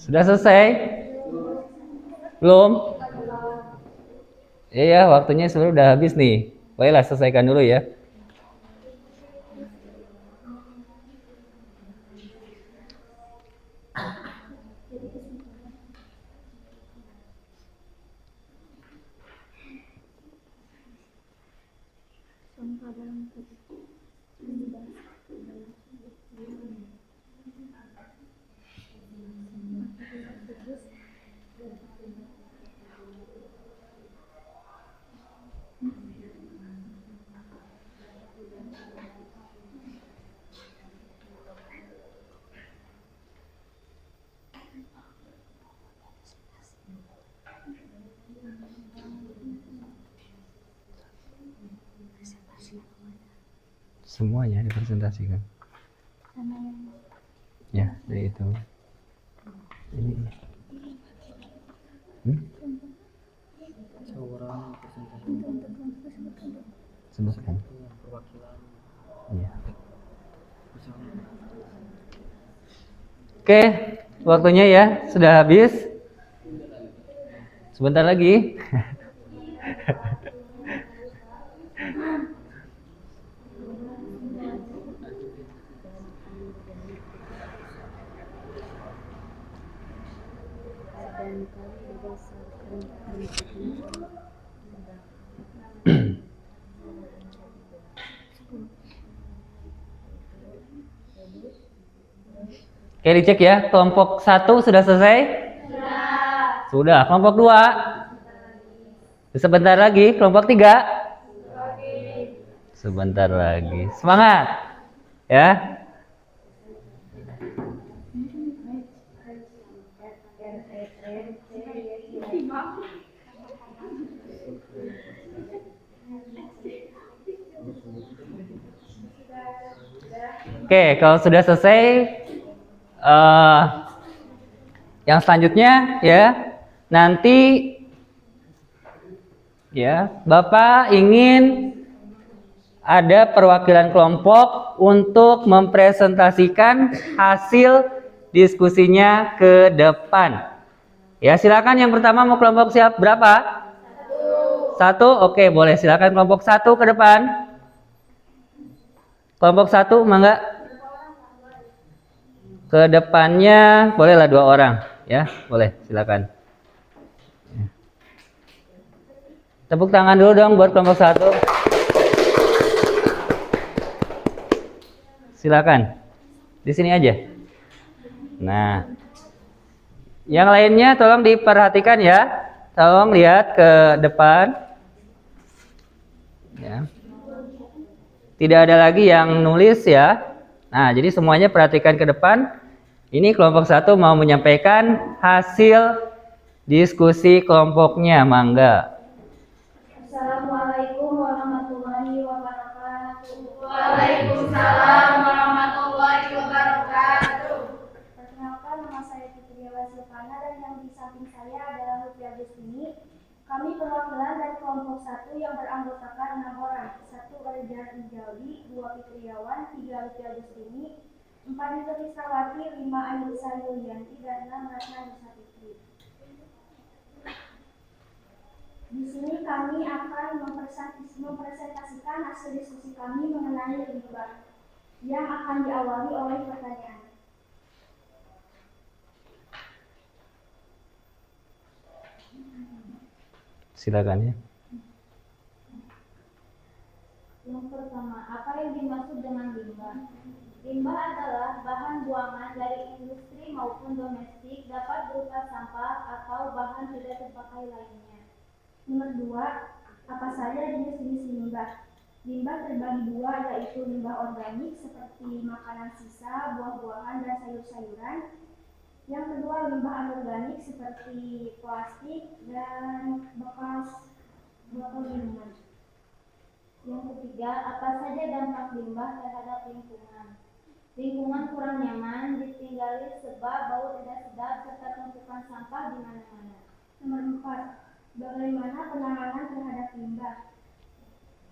Sudah selesai? Belum? Iya, waktunya sebenarnya udah habis nih. Baiklah, selesaikan dulu ya. Semuanya dipresentasikan. Ya, dari itu. Ini. Seorang presentasi Sebutkan. perwakilan Iya. bersama. Oke, waktunya ya sudah habis. Sebentar lagi. Oke, dicek ya. Kelompok 1 sudah selesai? Sudah. Kelompok 2? Sebentar lagi. Kelompok 3? Sebentar lagi. Semangat. Ya. Oke, kalau sudah selesai, yang selanjutnya ya, nanti ya, Bapak ingin ada perwakilan kelompok untuk mempresentasikan hasil diskusinya ke depan. Ya, silakan yang pertama mau kelompok siap berapa? Satu, oke, boleh. Silakan kelompok 1 ke depan. Kelompok 1, mangga. Ke depannya bolehlah 2 orang, ya, boleh, silakan. Tepuk tangan dulu dong buat kelompok 1. Silakan. Di sini aja. Nah, yang lainnya tolong diperhatikan ya. Tolong lihat ke depan. Ya. Tidak ada lagi yang nulis ya. Nah, jadi semuanya perhatikan ke depan. Ini kelompok 1 mau menyampaikan hasil diskusi kelompoknya, mangga. Assalamualaikum warahmatullahi wabarakatuh. Waalaikumsalam warahmatullahi wabarakatuh. Perkenalkan, nama saya Fitriawa Silvana dan yang di samping saya adalah Lutfi Agustini. Kami perwakilan dari kelompok 1 yang beranggotakan 6 orang. 1 Erjan Injawi, 2 Fitriawan, 3 Lutfi Agustini, 4 Nike Krisnawati, 5 Anissa Yulianti, dan 6 Ratna Nisa Fitri. Di sini kami akan mempresentasikan hasil diskusi kami mengenai limbah yang akan diawali oleh pertanyaan. Silakan ya. Yang pertama, apa yang dimaksud dengan limbah? Limbah adalah bahan buangan dari industri maupun domestik, dapat berupa sampah atau bahan tidak terpakai lainnya. Nomor 2, apa saja jenis-jenis limbah? Limbah terbagi dua, yaitu limbah organik seperti makanan sisa, buah-buahan, dan sayur-sayuran. Yang kedua, limbah anorganik seperti plastik dan bekas botol minuman. Yang ketiga, apa saja dampak limbah terhadap lingkungan? Lingkungan kurang nyaman, ditinggali sebab bau tidak sedap, serta tumpukan sampah di mana-mana. Nomor 4, bagaimana penanganan terhadap limbah?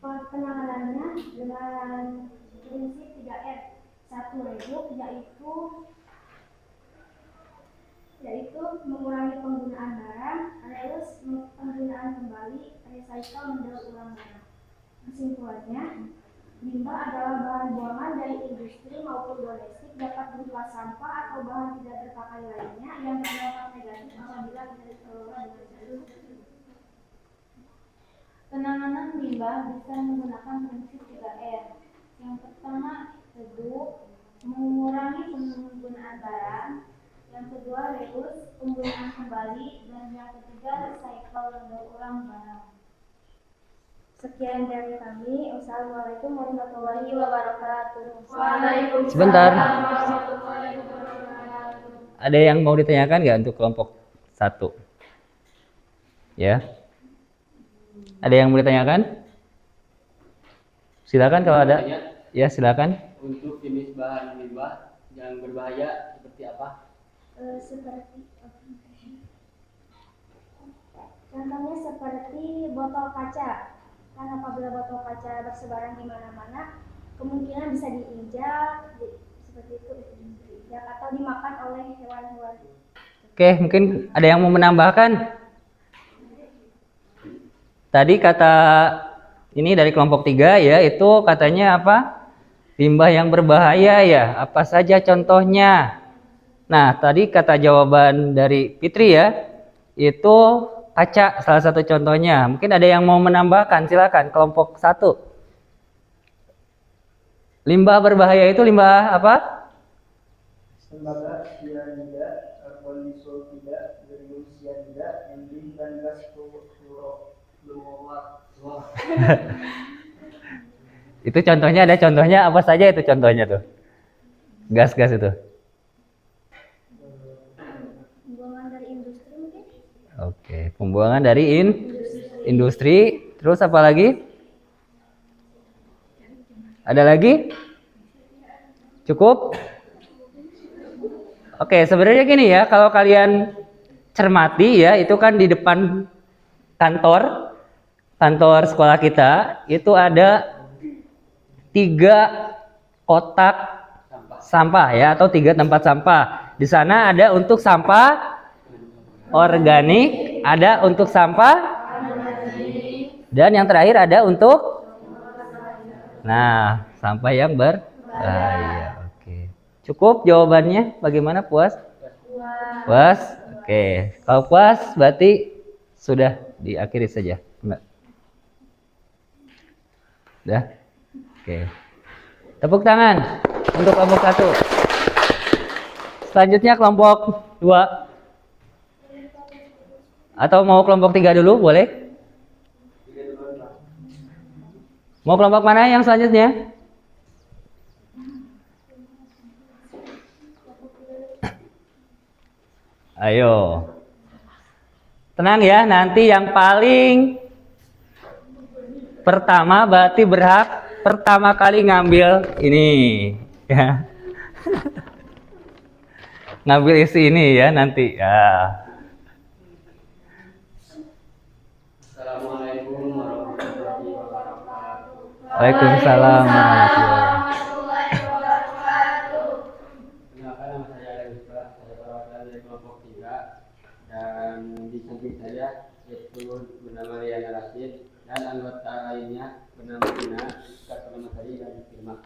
Penanganannya dengan prinsip 3R. 1, redup, yaitu mengurangi penggunaan barang, reuse penggunaan kembali, recycle mendaur ulang barang. Kesimpulannya, limbah adalah bahan buangan dari industri maupun domestik, dapat berupa sampah atau bahan tidak terpakai lainnya yang berdampak negatif apabila tidak dikelola dengan baik. Penanganan limbah bisa menggunakan prinsip 3R. Yang pertama, redup, mengurangi penggunaan barang. Yang kedua, reuse, penggunaan kembali. Dan yang ketiga, recycle, mendaur ulang barang. Sekian dari kami. Wassalamualaikum warahmatullahi wabarakatuh. Waalaikumsalam Sebentar. warahmatullahi wabarakatuh. Ada yang mau ditanyakan nggak untuk kelompok 1? Ya. Ada yang mau ditanyakan? Silakan kalau ada. Ya, silakan. Untuk jenis bahan limbah yang berbahaya seperti apa? Contohnya seperti botol kaca. Kan apabila botol kaca bersebaran di mana-mana, kemungkinan bisa diinjak, seperti itu, diinjak atau dimakan oleh hewan-hewan. Oke, mungkin ada yang mau menambahkan? Tadi kata ini dari kelompok 3 ya, itu katanya apa? Limbah yang berbahaya ya. Apa saja contohnya? Nah, tadi kata jawaban dari Fitri ya, itu kaca salah satu contohnya. Mungkin ada yang mau menambahkan, silakan kelompok 1. Limbah berbahaya itu limbah apa? Tembaga, cyanida, karbon disulfida, berium cyanida, enzim dan gas fluorovat. Itu contohnya, ada contohnya apa saja itu contohnya tuh? Gas-gas itu. Pembuangan dari industri mungkin? Oke, pembuangan dari industri. Terus apa lagi? Ada lagi? Cukup? Oke, sebenarnya gini ya, kalau kalian cermati ya, itu kan di depan kantor sekolah kita, itu ada 3 kotak sampah ya, atau 3 tempat sampah. Di sana ada untuk sampah organik, ada untuk sampah, dan yang terakhir ada untuk sampah yang berbahaya. Oke. Cukup jawabannya? Bagaimana, puas? Puas? Oke. Kalau puas berarti sudah diakhiri saja. Enggak? Sudah? Oke. Tepuk tangan untuk kelompok 1. Selanjutnya kelompok 2. Atau mau kelompok 3 dulu, boleh? Mau kelompok mana yang selanjutnya? Ayo. Tenang ya, nanti yang paling pertama berarti berhak pertama kali ngambil ini ya. Ngambil isi ini ya nanti ya. Assalamualaikum warahmatullahi wabarakatuh. Waalaikumsalam warahmatullahi wabarakatuh. warahmatullahi wabarakatuh. dari kelompok 3 dan di samping saya yaitu bernama Riana Rashid dan anggota lainnya bernama Dina, Iskak Sari dan Firma.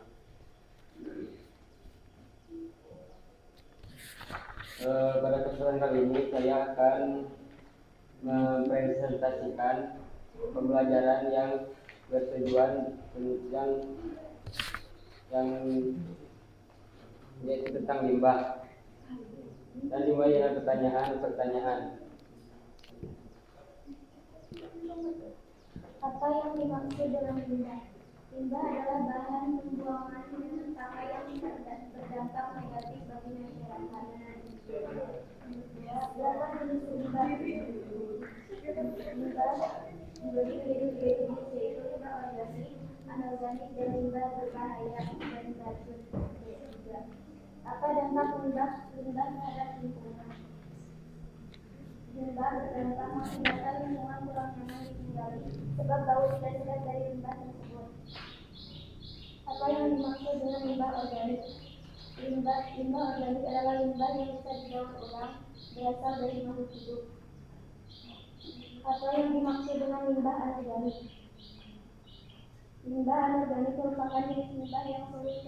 Pada kesempatan kali ini saya akan mempresentasikan pembelajaran yang bertujuan penelitian yang yaitu tentang limbah dan dimulai dengan pertanyaan. Apa yang dimaksud dengan limbah? Limbah adalah bahan pembuangan sampah yang berdampak negatif bagi masyarakat. Berapa jenis limbah? Limbah dibagi menjadi yaitu limbah organik, anorganik, dan limbah berbahaya dan beracun. Apa dampak limbah terhadap lingkungan? Limbah berdampak mengakibatkan lingkungan kurang nyaman ditinggali sebab bau tidak sedap dari limbah tersebut. Apa yang dimaksud dengan limbah organik? Limbah organik adalah limbah yang bisa didaur ulang, berasal dari makhluk hidup. Apa yang dimaksud dengan limbah anorganik? Limbah anorganik merupakan jenis limbah yang sulit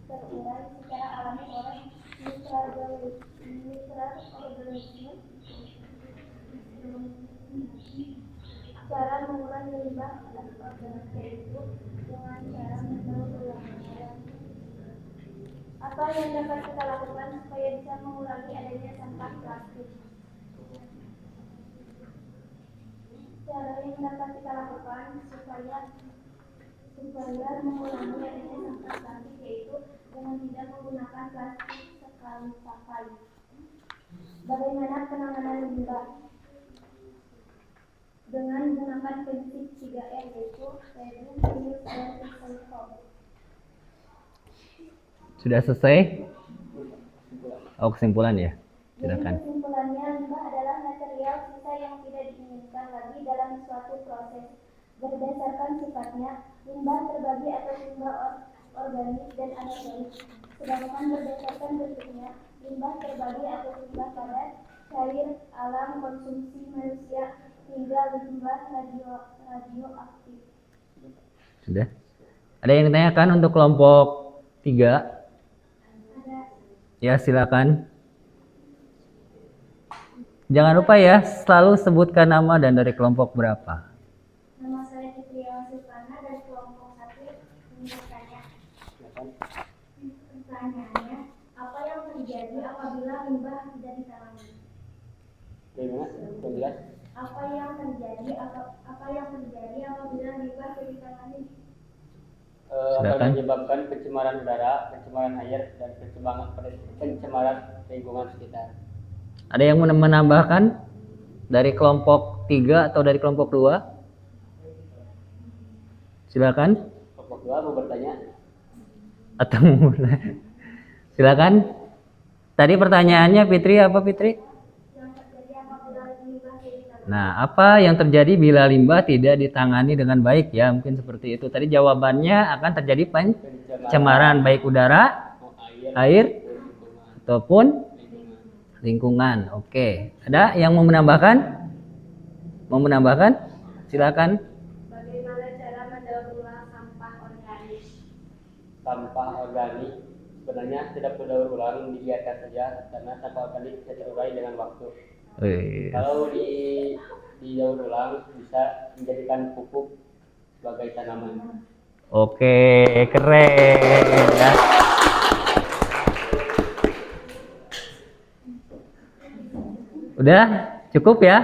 terurai secara alami oleh mikroorganisme. Cara mengurangi limbah anorganik yaitu dengan cara mendaur ulang. Apa yang dapat kita lakukan supaya bisa mengurangi adanya sampah plastik? Cara yang dapat kita lakukan supaya mengurangi adanya sampah plastik yaitu dengan tidak menggunakan plastik sekali pakai. Bagaimana penanganan limbah? Dengan menggunakan prinsip 3R yaitu reduce, reuse, dan recycle. Sudah selesai? Oh, kesimpulan ya? Silakan. Jadi kesimpulannya, limbah adalah material sisa yang tidak diinginkan lagi dalam suatu proses. Berdasarkan sifatnya, limbah terbagi atas limbah organik dan anorganik. Sedangkan berdasarkan bentuknya, limbah terbagi atas limbah padat, cair, alam, konsumsi manusia, hingga limbah radioaktif. Sudah? Ada yang ditanyakan untuk kelompok 3? Ya, silakan. Jangan lupa ya, selalu sebutkan nama dan dari kelompok berapa. Nama saya Fitriya Sultana dari kelompok 1 bertanya. Pertanyaannya, apa yang terjadi apabila limbah tidak ditangani? Bagaimana? Apa yang terjadi apabila limbah tidak ditangani? Akan menyebabkan pencemaran udara, pencemaran air, dan pencemaran lingkungan sekitar. Ada yang menambahkan dari kelompok 3 atau dari kelompok 2? Silakan. Kelompok 2 mau bertanya? Atau mau silakan. Tadi pertanyaannya Fitri apa Fitri? Nah, apa yang terjadi bila limbah tidak ditangani dengan baik ya? Mungkin seperti itu. Tadi jawabannya akan terjadi pencemaran baik udara, air, ataupun lingkungan. Oke. Ada yang mau menambahkan? Mau menambahkan? Silakan. Bagaimana cara mendaur ulang sampah organik? Sampah organik sebenarnya tidak perlu daur ulang, dibiarkan saja karena sampah organik bisa terurai dengan waktu. Kalau didaur ulang bisa menjadikan pupuk sebagai tanaman. Oke, keren ya. Udah cukup ya?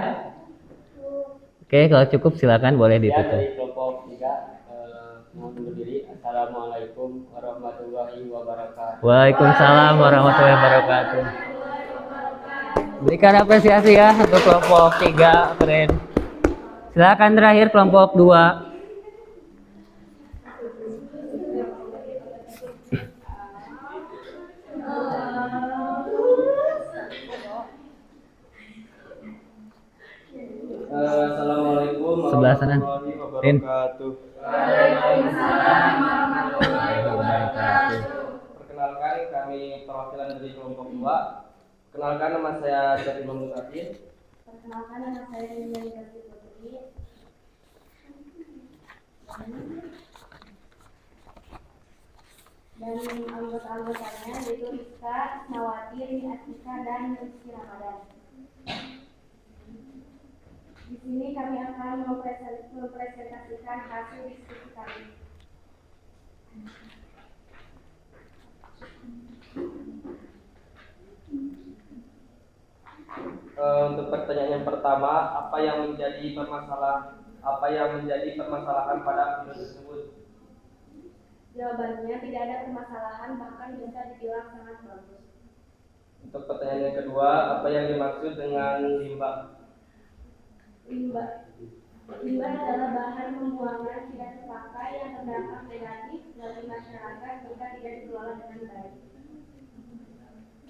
Oke, kalau cukup silakan boleh Ya, ditutup. dari kelompok 3 mohon undur diri. Assalamualaikum warahmatullahi wabarakatuh. Waalaikumsalam warahmatullahi wabarakatuh. Berikan apresiasi ya untuk kelompok 3, keren. Silakan terakhir kelompok 2. Assalamualaikum Sebelah sana. warahmatullahi Rin. wabarakatuh. Wabarakatuh. Perkenalkan, kami perwakilan dari kelompok 2 Kenalkan, nama saya Dari Mamutatin. Perkenalkan, nama saya Rinjani Dati Putri. Dan anggota-anggotanya yaitu Rizka, Nawati, Rini Atika, dan Rizky Ramadan. Di sini kami akan mempresentasikan hasil diskusi kami. Untuk pertanyaan yang pertama, apa yang menjadi permasalahan pada video tersebut? Jawabannya tidak ada permasalahan, bahkan bisa dibilang sangat bagus. Untuk pertanyaan yang kedua, apa yang dimaksud dengan limbah? Limbah adalah bahan pembuangan tidak terpakai yang terdampak negatif bagi masyarakat jika tidak dikelola dengan baik.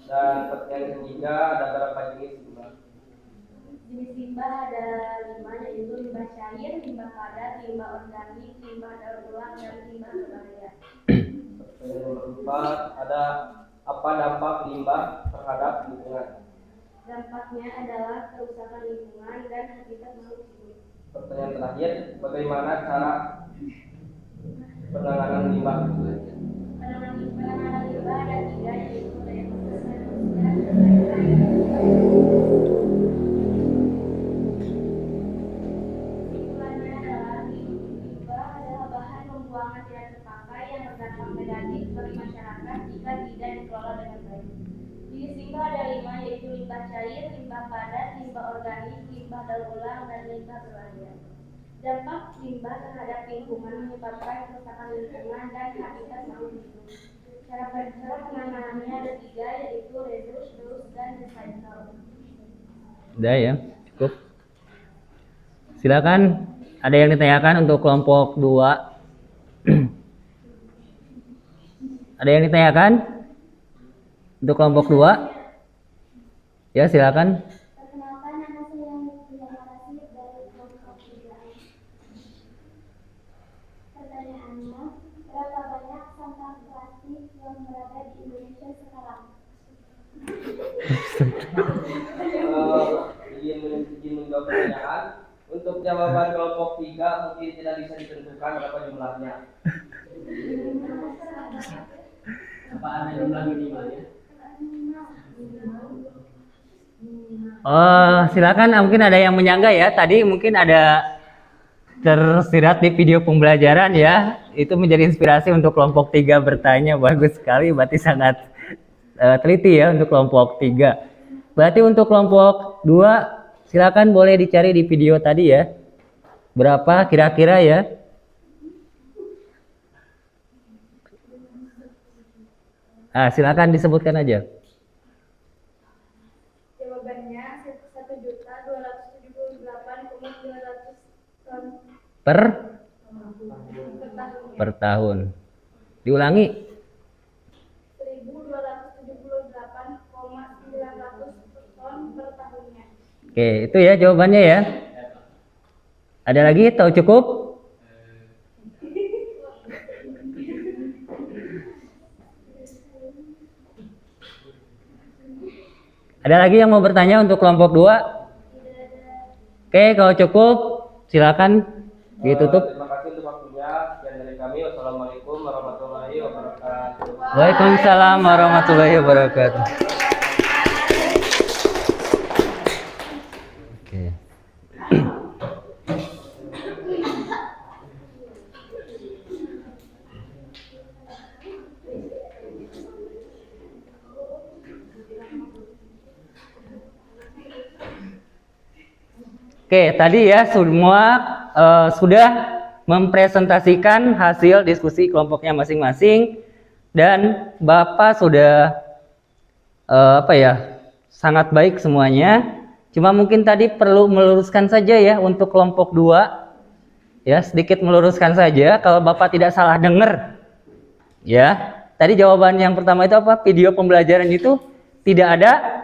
Dan pertanyaan ketiga, ada berapa jenis limbah? Jenis limbah ada 5, yaitu limbah cair, limbah padat, limbah organik, limbah daur ulang, dan limbah berbahaya. Pertanyaan nomor 4, ada apa dampak limbah terhadap lingkungan? Dampaknya adalah kerusakan lingkungan dan habitat makhluk hidup. Pertanyaan terakhir, bagaimana cara penanganan limbah? Penanganan limbah ada 3, yaitu kesimpulannya adalah limbah adalah bahan pembuangan tidak terpakai yang berdampak negatif bagi masyarakat jika tidak dikelola dengan baik. Jenis limbah ada 5, yaitu limbah cair, limbah padat, limbah organik, limbah daur ulang, dan limbah berbahaya. Dampak limbah terhadap lingkungan menyebabkan kerusakan lingkungan dan habitat makhluk hidup. Cara penanganannya ada 3, yaitu reduce, dan recycle. Udah ya, cukup. Silakan, ada yang ditanyakan untuk kelompok 2? Ada yang ditanyakan untuk kelompok 2? Ya, silakan. Perkenalkan, nama saya Mutia Narasi dari kelompok 3. Pertanyaannya, berapa banyak sampah plastik yang berada di Indonesia sekarang? Izin menjawab pertanyaan. Untuk jawaban kelompok 3 mungkin tidak bisa ditentukan berapa jumlahnya. Apa ada jumlah minimalnya? Silakan, mungkin ada yang menyangga ya. Tadi mungkin ada tersirat di video pembelajaran ya. Itu menjadi inspirasi untuk kelompok 3 bertanya. Bagus sekali, berarti sangat teliti ya untuk kelompok 3. Berarti untuk kelompok 2 silakan boleh dicari di video tadi ya. Berapa kira-kira ya? Silakan disebutkan aja. Jawabannya 1.278.900 ton per tahun. Diulangi. 1.278,900 ton per tahunnya. Oke, itu ya jawabannya ya. Ada lagi atau cukup? Ada lagi yang mau bertanya untuk kelompok 2? Oke, kalau cukup silakan ditutup. Terima kasih untuk waktunya. Sekian dari kami. Wassalamualaikum warahmatullahi wabarakatuh. Waalaikumsalam warahmatullahi wabarakatuh. Oke. Oke, tadi ya semua sudah mempresentasikan hasil diskusi kelompoknya masing-masing dan Bapak sudah sangat baik semuanya. Cuma mungkin tadi perlu meluruskan saja ya untuk kelompok 2. Ya, sedikit meluruskan saja kalau Bapak tidak salah dengar. Ya, tadi jawaban yang pertama itu apa? Video pembelajaran itu tidak ada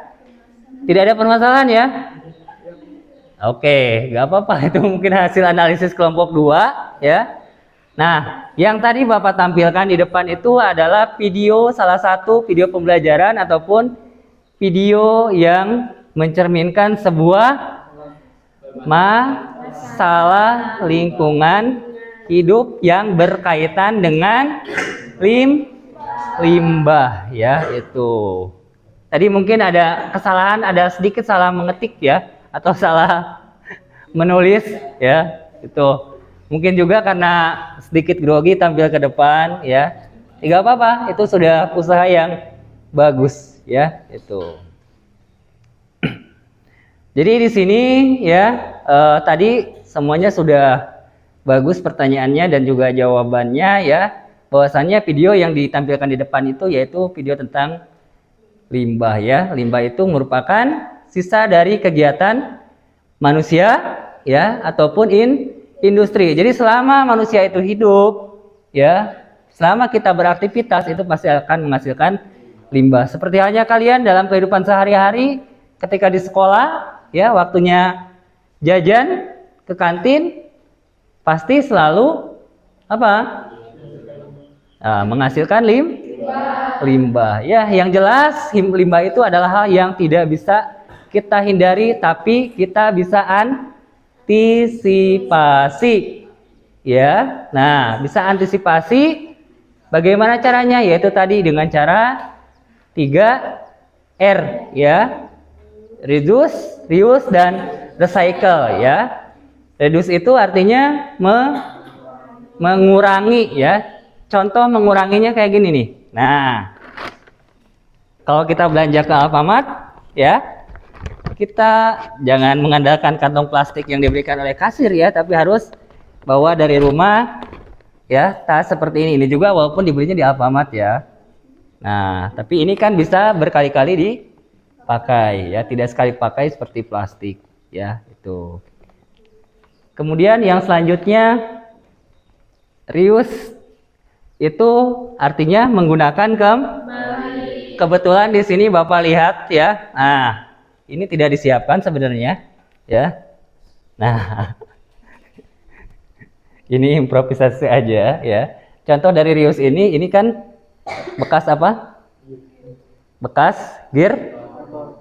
permasalahan ya. Oke, nggak apa-apa, itu mungkin hasil analisis kelompok 2 ya. Nah, yang tadi Bapak tampilkan di depan itu adalah video, salah satu video pembelajaran ataupun video yang mencerminkan sebuah masalah lingkungan hidup yang berkaitan dengan limbah ya itu. Tadi mungkin ada kesalahan, ada sedikit salah mengetik ya atau salah menulis ya itu. Mungkin juga karena sedikit grogi tampil ke depan ya. Tidak apa-apa, itu sudah usaha yang bagus ya itu. Jadi di sini ya tadi semuanya sudah bagus pertanyaannya dan juga jawabannya ya. Bahwasannya video yang ditampilkan di depan itu yaitu video tentang limbah ya. Limbah itu merupakan sisa dari kegiatan manusia ya ataupun industri. Jadi selama manusia itu hidup ya, selama kita beraktivitas itu pasti akan menghasilkan limbah. Seperti halnya kalian dalam kehidupan sehari-hari ketika di sekolah ya, waktunya jajan ke kantin pasti selalu apa? Menghasilkan limbah. Ya, yang jelas limbah itu adalah hal yang tidak bisa kita hindari, tapi kita bisa antisipasi. Ya, nah bisa antisipasi. Bagaimana caranya? Yaitu tadi dengan cara 3R ya. Reduce, reuse, dan recycle ya. Reduce itu artinya mengurangi ya. Contoh menguranginya kayak gini nih. Nah, kalau kita belanja ke Alfamart ya, kita jangan mengandalkan kantong plastik yang diberikan oleh kasir ya, tapi harus bawa dari rumah ya, tas seperti ini. Ini juga walaupun dibelinya di Alfamart ya. Nah, tapi ini kan bisa berkali-kali dipakai ya, tidak sekali pakai seperti plastik ya, itu. Kemudian yang selanjutnya reuse itu artinya menggunakan kembali. Kebetulan di sini Bapak lihat ya. Nah, ini tidak disiapkan sebenarnya ya. Nah, ini improvisasi aja ya. Contoh dari reuse ini kan bekas apa? Bekas gear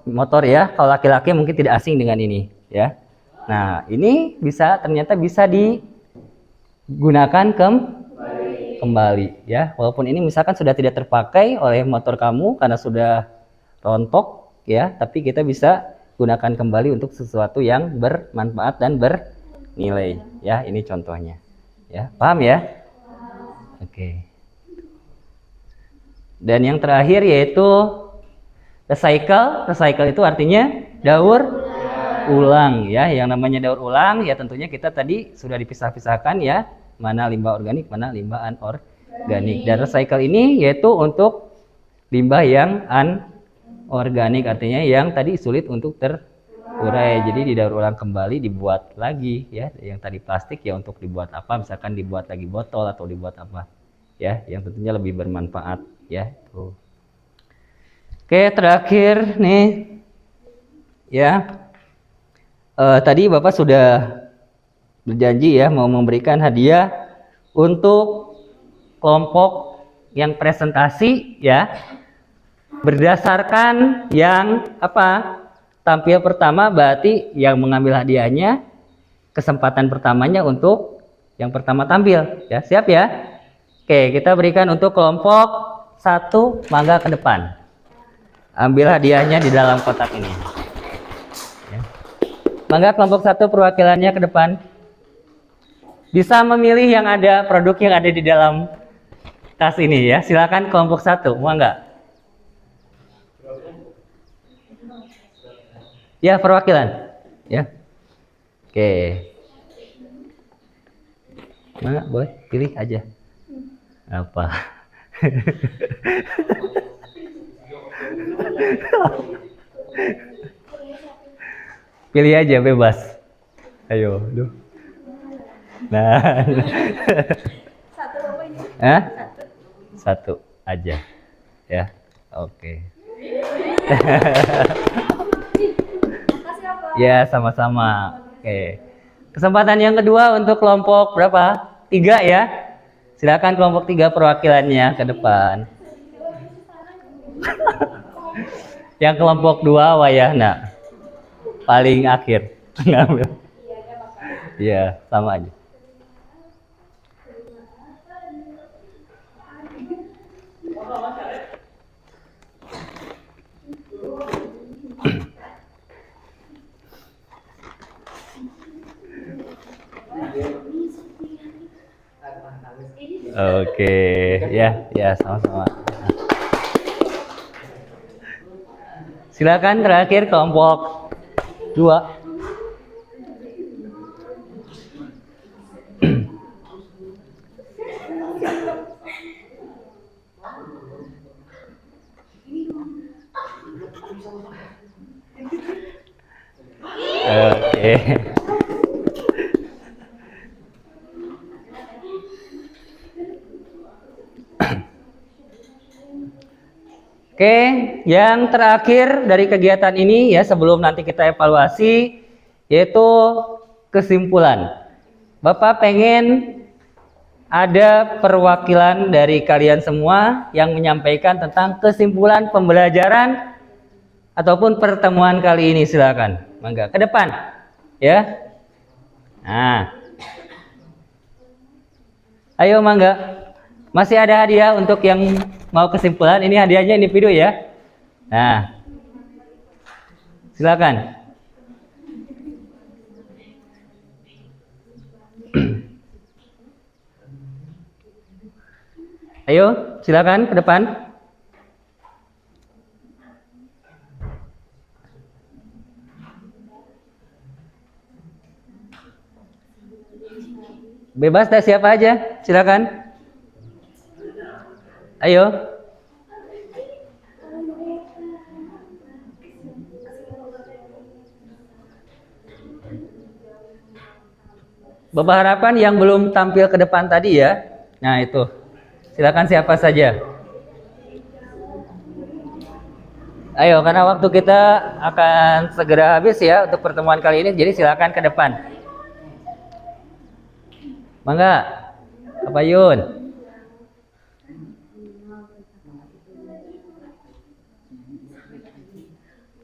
motor ya. Kalau laki-laki mungkin tidak asing dengan ini ya. Nah, ini ternyata bisa digunakan kembali ya. Walaupun ini misalkan sudah tidak terpakai oleh motor kamu karena sudah rontok ya, tapi kita bisa gunakan kembali untuk sesuatu yang bermanfaat dan bernilai ya. Ini contohnya ya. Paham ya? Oke. Dan yang terakhir yaitu recycle. Recycle itu artinya daur ulang ya. Yang namanya daur ulang ya tentunya kita tadi sudah dipisah-pisahkan ya, mana limbah organik, mana limbah anorganik. Dan recycle ini yaitu untuk limbah yang anorganik, artinya yang tadi sulit untuk terurai. Jadi didaur ulang kembali, dibuat lagi ya. Yang tadi plastik ya untuk dibuat apa? Misalkan dibuat lagi botol atau dibuat apa ya, yang tentunya lebih bermanfaat ya. Tuh. Oke, terakhir nih ya. Tadi Bapak sudah berjanji ya mau memberikan hadiah untuk kelompok yang presentasi ya, berdasarkan yang apa tampil pertama, berarti yang mengambil hadiahnya kesempatan pertamanya untuk yang pertama tampil ya. Siap ya? Oke, kita berikan untuk kelompok 1, mangga ke depan, ambil hadiahnya di dalam kotak ini ya. Mangga kelompok 1 perwakilannya ke depan. Bisa memilih yang ada produk yang ada di dalam tas ini ya. Silakan kelompok 1, mau enggak? Ya, perwakilan. Ya. Oke. Mana, boleh pilih aja. Apa? Pilih aja bebas. Ayo, duh. Nah, satu aja ya. Oke. Ya, sama-sama. Oke. Kesempatan yang kedua untuk kelompok berapa? 3 ya. Silakan kelompok 3 perwakilannya ke depan. Yang kelompok 2 wayahna paling akhir ngambil. Iya, sama aja. Oke, ya sama-sama. Silakan terakhir kelompok 2. Oke. Oke, yang terakhir dari kegiatan ini ya sebelum nanti kita evaluasi yaitu kesimpulan. Bapak pengen ada perwakilan dari kalian semua yang menyampaikan tentang kesimpulan pembelajaran ataupun pertemuan kali ini, silakan. Mangga ke depan. Ya. Nah. Ayo mangga. Masih ada hadiah untuk yang mau kesimpulan. Ini hadiahnya individu ya. Nah. Silakan. Ayo, silakan ke depan. Bebas dari siapa aja, silakan. Ayo. Bapak harapan yang belum tampil ke depan tadi ya. Nah itu. Silakan siapa saja. Ayo, karena waktu kita akan segera habis ya untuk pertemuan kali ini. Jadi silakan ke depan. Mangga, Pak Yun.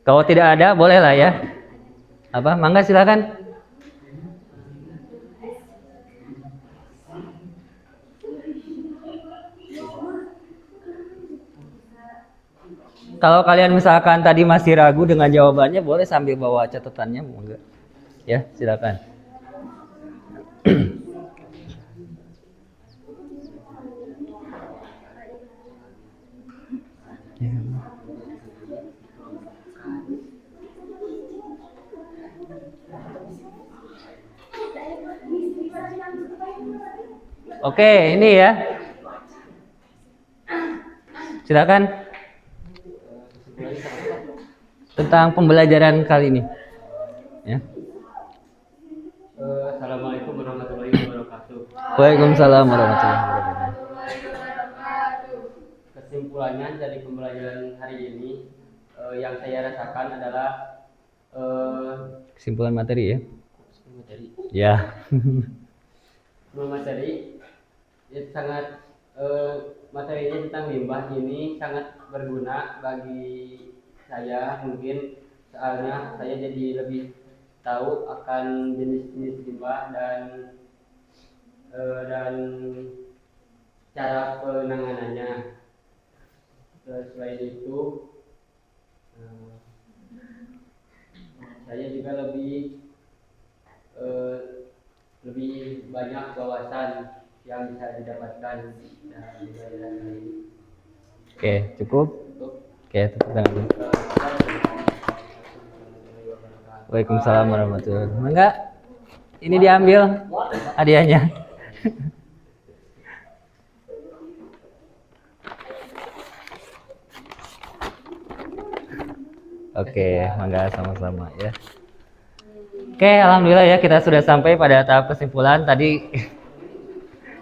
Kalau tidak ada, bolehlah ya. Apa? Mangga silakan. Kalau kalian misalkan tadi masih ragu dengan jawabannya, boleh sambil bawa catatannya, mangga. Ya, silakan. Oke, ini ya. Silakan. Tentang pembelajaran kali ini. Ya. Assalamualaikum warahmatullahi wabarakatuh. Waalaikumsalam warahmatullahi wabarakatuh. Kesimpulannya dari pembelajaran hari ini yang saya rasakan adalah Kesimpulan materi ya. materi. Ya. Materi sangat materinya tentang limbah ini sangat berguna bagi saya, mungkin soalnya saya jadi lebih tahu akan jenis-jenis limbah dan cara penanganannya. Selain itu saya juga lebih banyak wawasan yang bisa didapatkan dari pelajaran kali ini. Oke, cukup. Oke, tepuk tangan dulu. Waalaikumsalam warahmatullahi wabarakatuh. Enggak? Ini diambil hadiahnya. Oke, mangga sama-sama ya. Oke, alhamdulillah ya kita sudah sampai pada tahap kesimpulan tadi.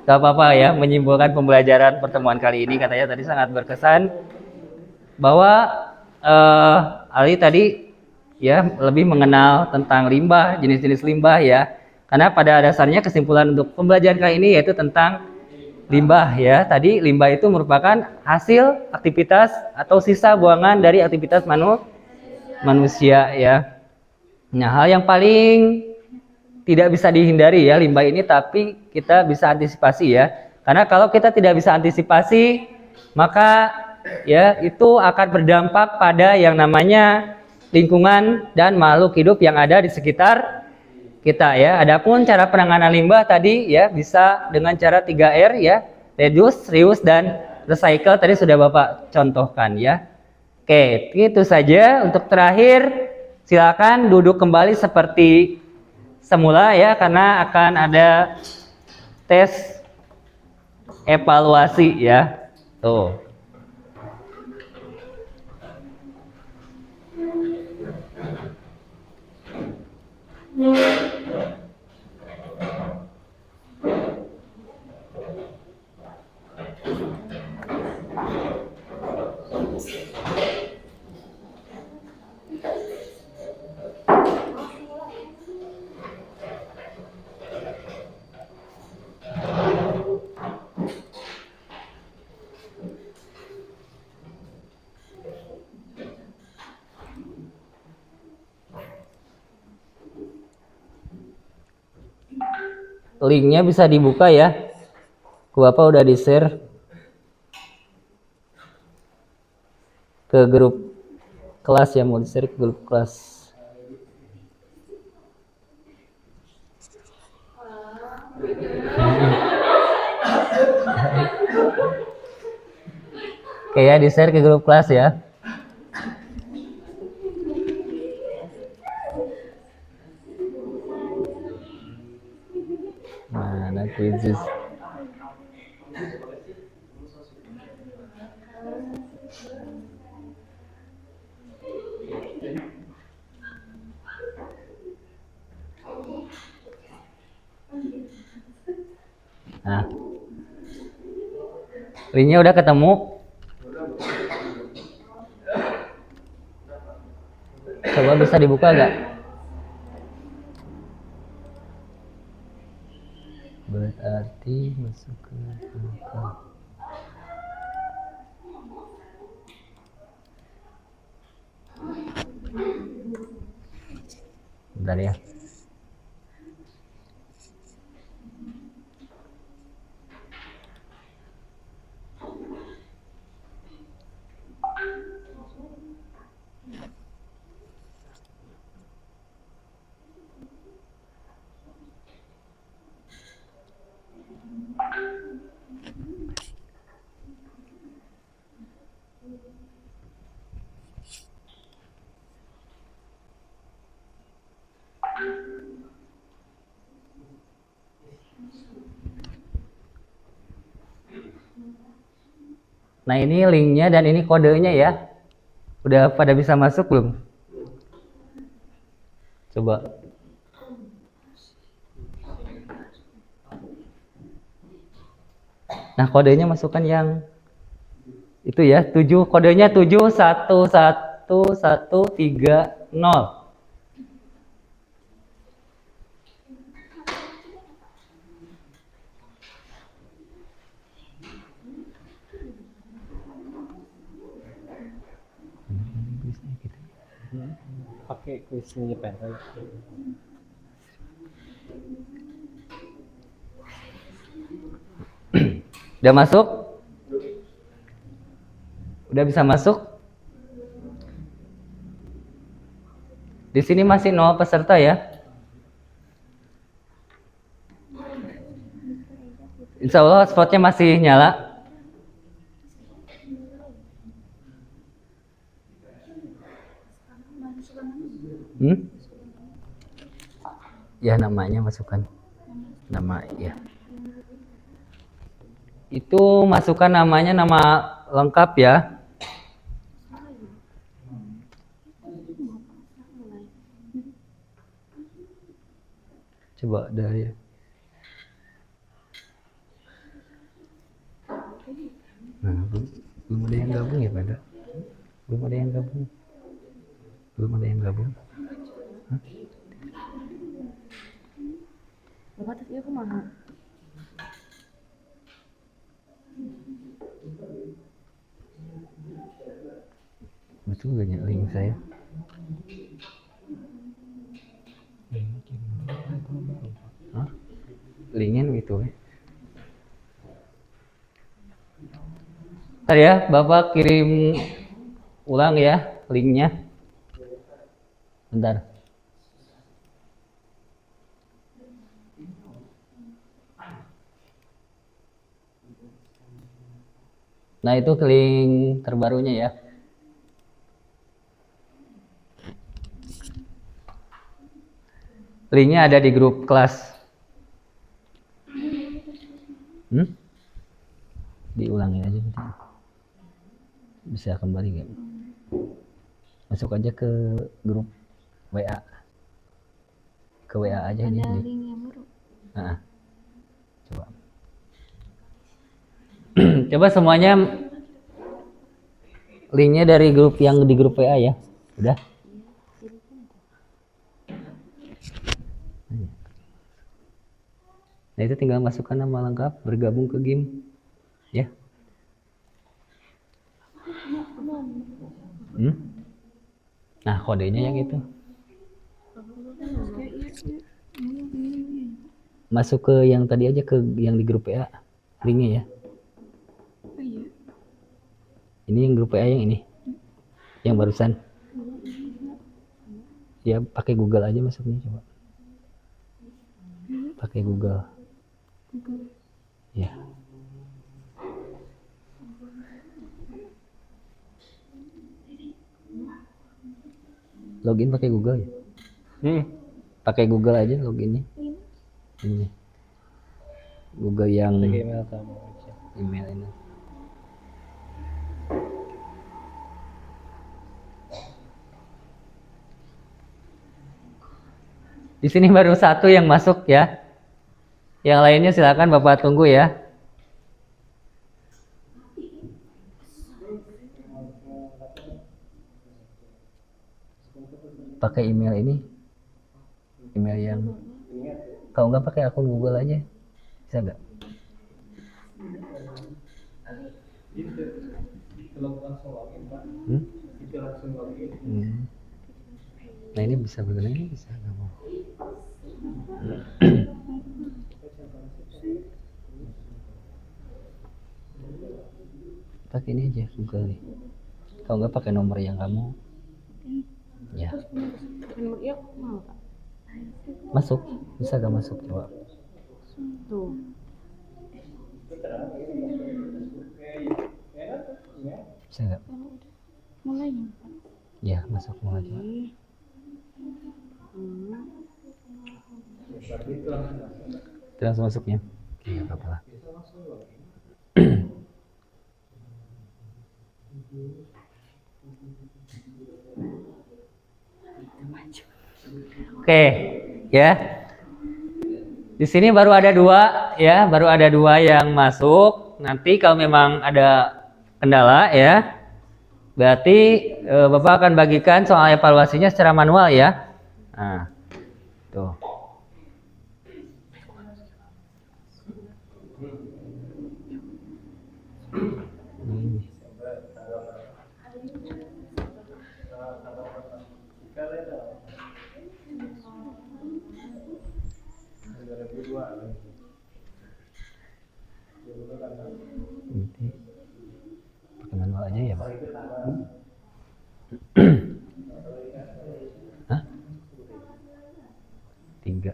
Gak apa-apa ya menyimpulkan pembelajaran pertemuan kali ini, katanya tadi sangat berkesan bahwa Ali tadi ya lebih mengenal tentang limbah, jenis-jenis limbah ya. Karena pada dasarnya kesimpulan untuk pembelajaran kali ini yaitu tentang limbah ya. Tadi limbah itu merupakan hasil aktivitas atau sisa buangan dari aktivitas manusia ya. Nah, hal yang paling tidak bisa dihindari ya limbah ini, tapi kita bisa antisipasi ya. Karena kalau kita tidak bisa antisipasi, maka ya itu akan berdampak pada yang namanya lingkungan dan makhluk hidup yang ada di sekitar kita ya. Adapun cara penanganan limbah tadi ya bisa dengan cara 3R ya, reduce, reuse dan recycle tadi sudah Bapak contohkan ya. Oke, itu saja. Untuk terakhir silakan duduk kembali seperti semula ya, karena akan ada tes evaluasi ya. Tuh. Linknya bisa dibuka ya. Bapak udah di-share ke grup kelas ya, mau di-share ke grup kelas. Oke ya, di-share ke grup kelas ya. Mana quizzes? Nah, linknya udah ketemu. Coba bisa dibuka nggak? Berarti masuk ke buka. Bentar ya. Nah, ini linknya dan ini kodenya ya. Udah pada bisa masuk belum? Coba. Nah, kodenya masukkan yang itu ya, 7, kodenya 71130. Pakai kuisnya Jepang. Udah masuk? Udah bisa masuk? Di sini masih 0 peserta ya. Insya Allah hotspotnya masih nyala. Ya, namanya masukkan nama ya. Itu masukkan namanya, nama lengkap ya. Coba dari nah, belum ada yang gabung ya, pada belum ada yang gabung. Hah? Bapak tadi aku mah. Betul gak ya link saya? Hah? Linknya gitu ya. Ntar ya, Bapak kirim ulang ya linknya. Bentar. Nah itu link terbarunya ya. Linknya ada di grup kelas. Diulangi aja gitu. Bisa kembali nggak? Masuk aja ke grup WA. Ke WA aja Ada ini. link yang baru. Nah, coba. Coba semuanya linknya dari grup yang di grup WA ya. Udah? Nah itu tinggal masukkan nama lengkap, bergabung ke game, ya. Nah kodenya yang itu. Masuk ke yang tadi aja, ke yang di grup WA, linknya ya. Ini yang grup WA yang ini, yang barusan. Ya pakai Google aja masuknya coba. Pakai Google. Ya. Login pakai Google ya? Pakai Google aja loginnya. Ini. Google yang email kamu aja. Email ini. Di sini baru satu yang masuk ya. Yang lainnya silakan Bapak tunggu ya. Pakai email ini. Email yang kalau nggak pakai akun Google aja. Bisa nggak? Itu langsung login, Pak. Itu langsung login. Nah ini bisa begini, bisa nggak mau? Pakai ini aja Google nih. Kalau nggak pakai nomor yang kamu, ya. Masuk, bisa nggak masuk coba? Tuh. Bisa nggak? Mulai. Ya masuk mulai coba. Itu langsung masuknya. Oke, nggak apa-apa lah. Oke, ya. Di sini baru ada dua, ya, baru ada dua yang masuk. Nanti kalau memang ada kendala, ya, berarti Bapak akan bagikan soal evaluasinya secara manual, ya. Nah, tuh. Pakai manual aja ya Pak. Hah? 3.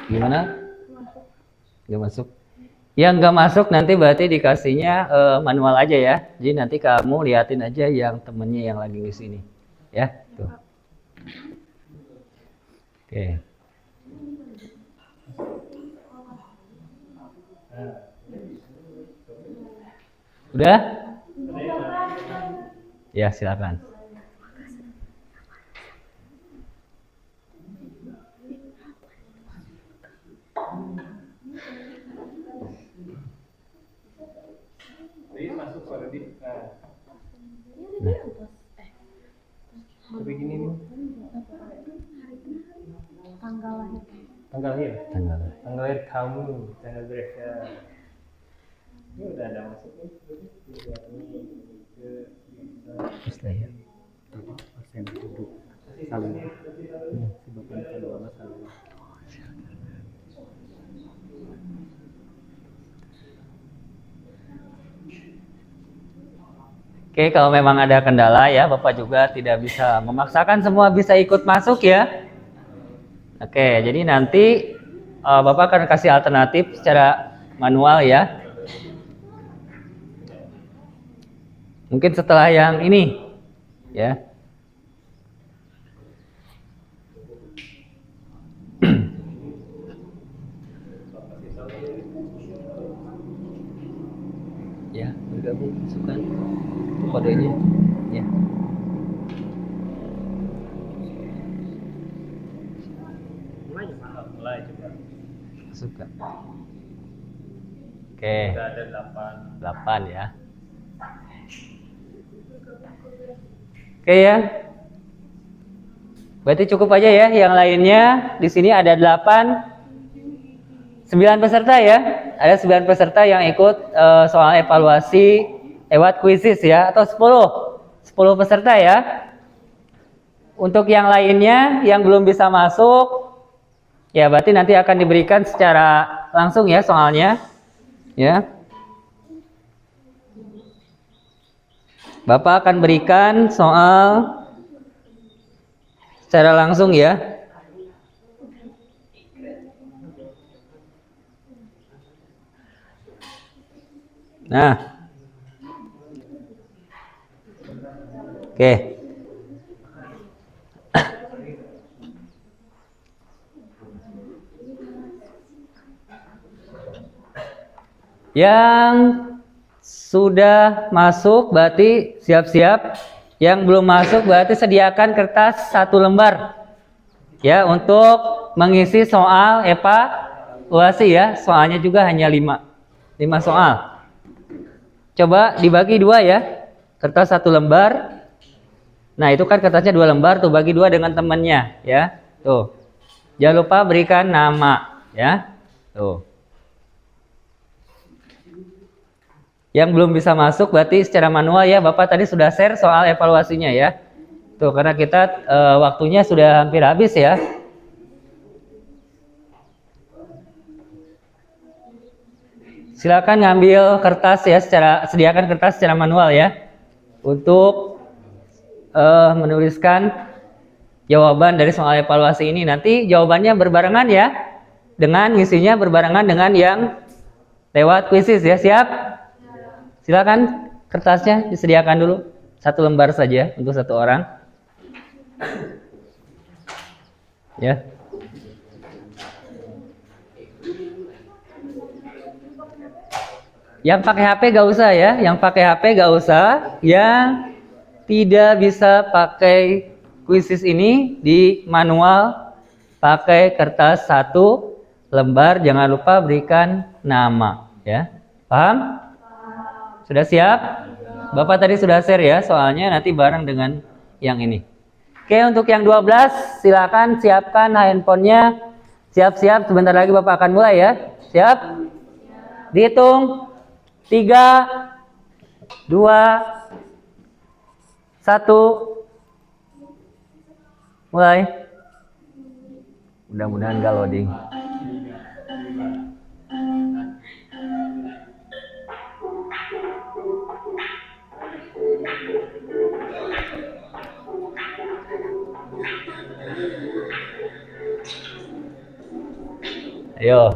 Gimana? Gak masuk. Yang nggak masuk nanti berarti dikasihnya manual aja ya. Jadi nanti kamu liatin aja yang temennya yang lagi di sini, ya. Tuh. Oke. Udah? Ya silakan. Masuk already. Nah. Tapi gini nih. Tanggal lahir. Tanggal lahir. Tanggal. Tanggal lahir kamu, tanggal berapa? Ini udah ada masuknya. Terus lahir. Persen duduk. Salah. Sebabkan kalau masalah. Oke, kalau memang ada kendala ya, Bapak juga tidak bisa memaksakan semua bisa ikut masuk ya. Oke, jadi nanti Bapak akan kasih alternatif secara manual ya. Mungkin setelah yang ini ya. Ya, bergabung masukkan kodenya ya. Mulai coba. Masukkan. Oke. Udah ada 8. 8 ya. Oke ya. Berarti cukup aja ya. Yang lainnya di sini ada 9 peserta ya. Ada 9 peserta yang ikut soal evaluasi lewat kuisis ya, atau 10 peserta ya. Untuk yang lainnya yang belum bisa masuk ya, berarti nanti akan diberikan secara langsung ya soalnya ya. Bapak akan berikan soal secara langsung ya. Nah, oke. Yang sudah masuk berarti siap-siap. Yang belum masuk berarti sediakan kertas 1 lembar ya untuk mengisi soal evaluasi ya. Soalnya juga hanya 5 soal. Coba dibagi 2 ya. Kertas 1 lembar. Nah, itu kan kertasnya 2 lembar tuh, bagi 2 dengan temannya ya. Tuh. Jangan lupa berikan nama ya. Tuh. Yang belum bisa masuk berarti secara manual ya. Bapak tadi sudah share soal evaluasinya ya. Tuh, karena kita waktunya sudah hampir habis ya. Silakan ngambil kertas ya, sediakan kertas secara manual ya untuk menuliskan jawaban dari soal evaluasi ini. Nanti jawabannya berbarengan ya, dengan ngisinya berbarengan dengan yang lewat kuisis ya. Siap? Silakan kertasnya disediakan dulu 1 lembar saja untuk 1 orang ya. Yang pakai HP gak usah ya, yang pakai HP gak usah. Yang tidak bisa pakai kuisis ini di manual, pakai kertas 1 lembar. Jangan lupa berikan nama ya. Paham? Sudah siap? Bapak tadi sudah share ya soalnya, nanti bareng dengan yang ini. Oke, untuk yang 12 silakan siapkan handphonenya. Siap-siap, sebentar lagi Bapak akan mulai ya. Siap? Dihitung 3, 2, 1. Mulai. Mudah-mudahan gak loading. Ayo.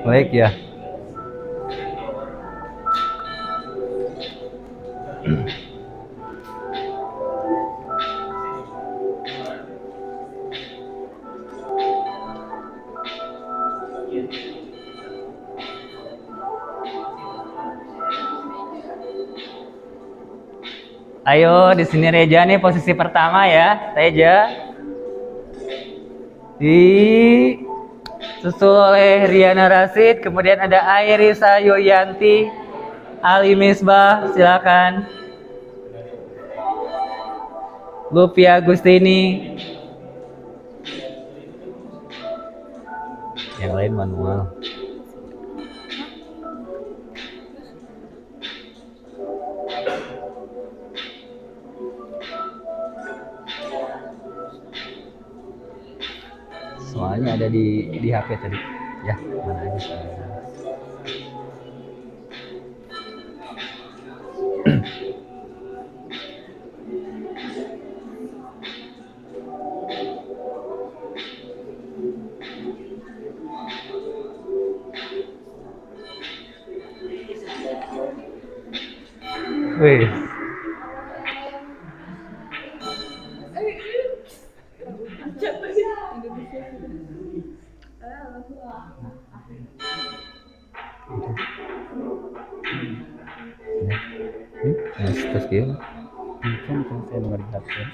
Baik ya. Ayo, di sini Reja nih posisi pertama ya, Reja. Disusul oleh Riana Rasid, kemudian ada Airisa Yoyanti, Ali Misbah, silakan. Lupia Agustini. Yang lain manual. Soalnya ada di HP tadi. Ya, mana aja. Wih. Terus dia mungkin saya melihat ya.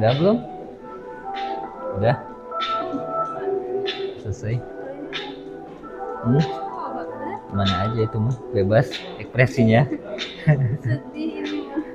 Udah belum? Udah? Selesai? Mana aja itu mah, bebas ekspresinya. Sedih ini mah.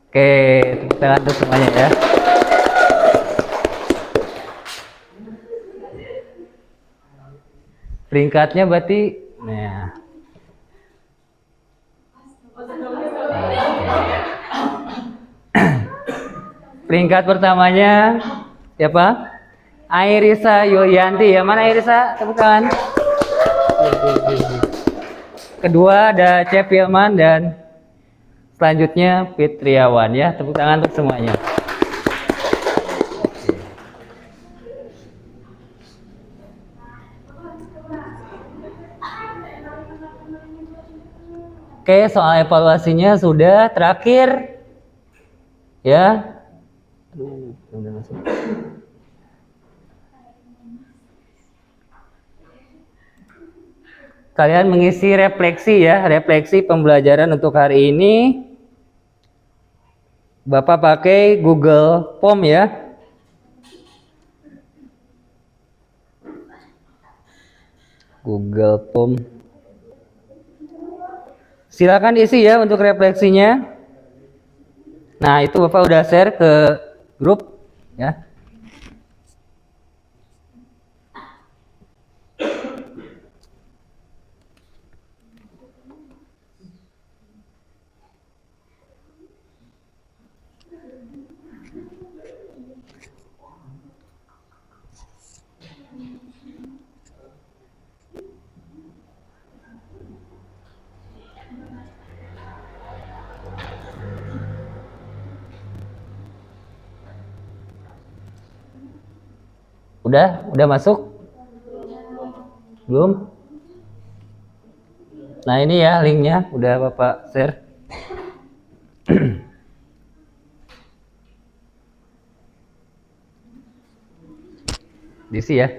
Oke, tepuk tangan untuk semuanya ya. Peringkatnya berarti, nah. Peringkat pertamanya siapa? Airisa Yoyanti ya. Mana Airisa? Tepuk tangan. Kedua ada Chef Hilman dan selanjutnya Fitriawan ya. Tepuk tangan untuk semuanya. Oke, soal evaluasinya sudah terakhir ya. Udah masuk. Kalian mengisi refleksi ya, refleksi pembelajaran untuk hari ini. Bapak pakai Google Form ya. Google Form. Silakan isi ya untuk refleksinya. Nah, itu Bapak udah share ke grup ya. Udah masuk? Belum? Nah, ini ya linknya udah Bapak share. Diisi ya.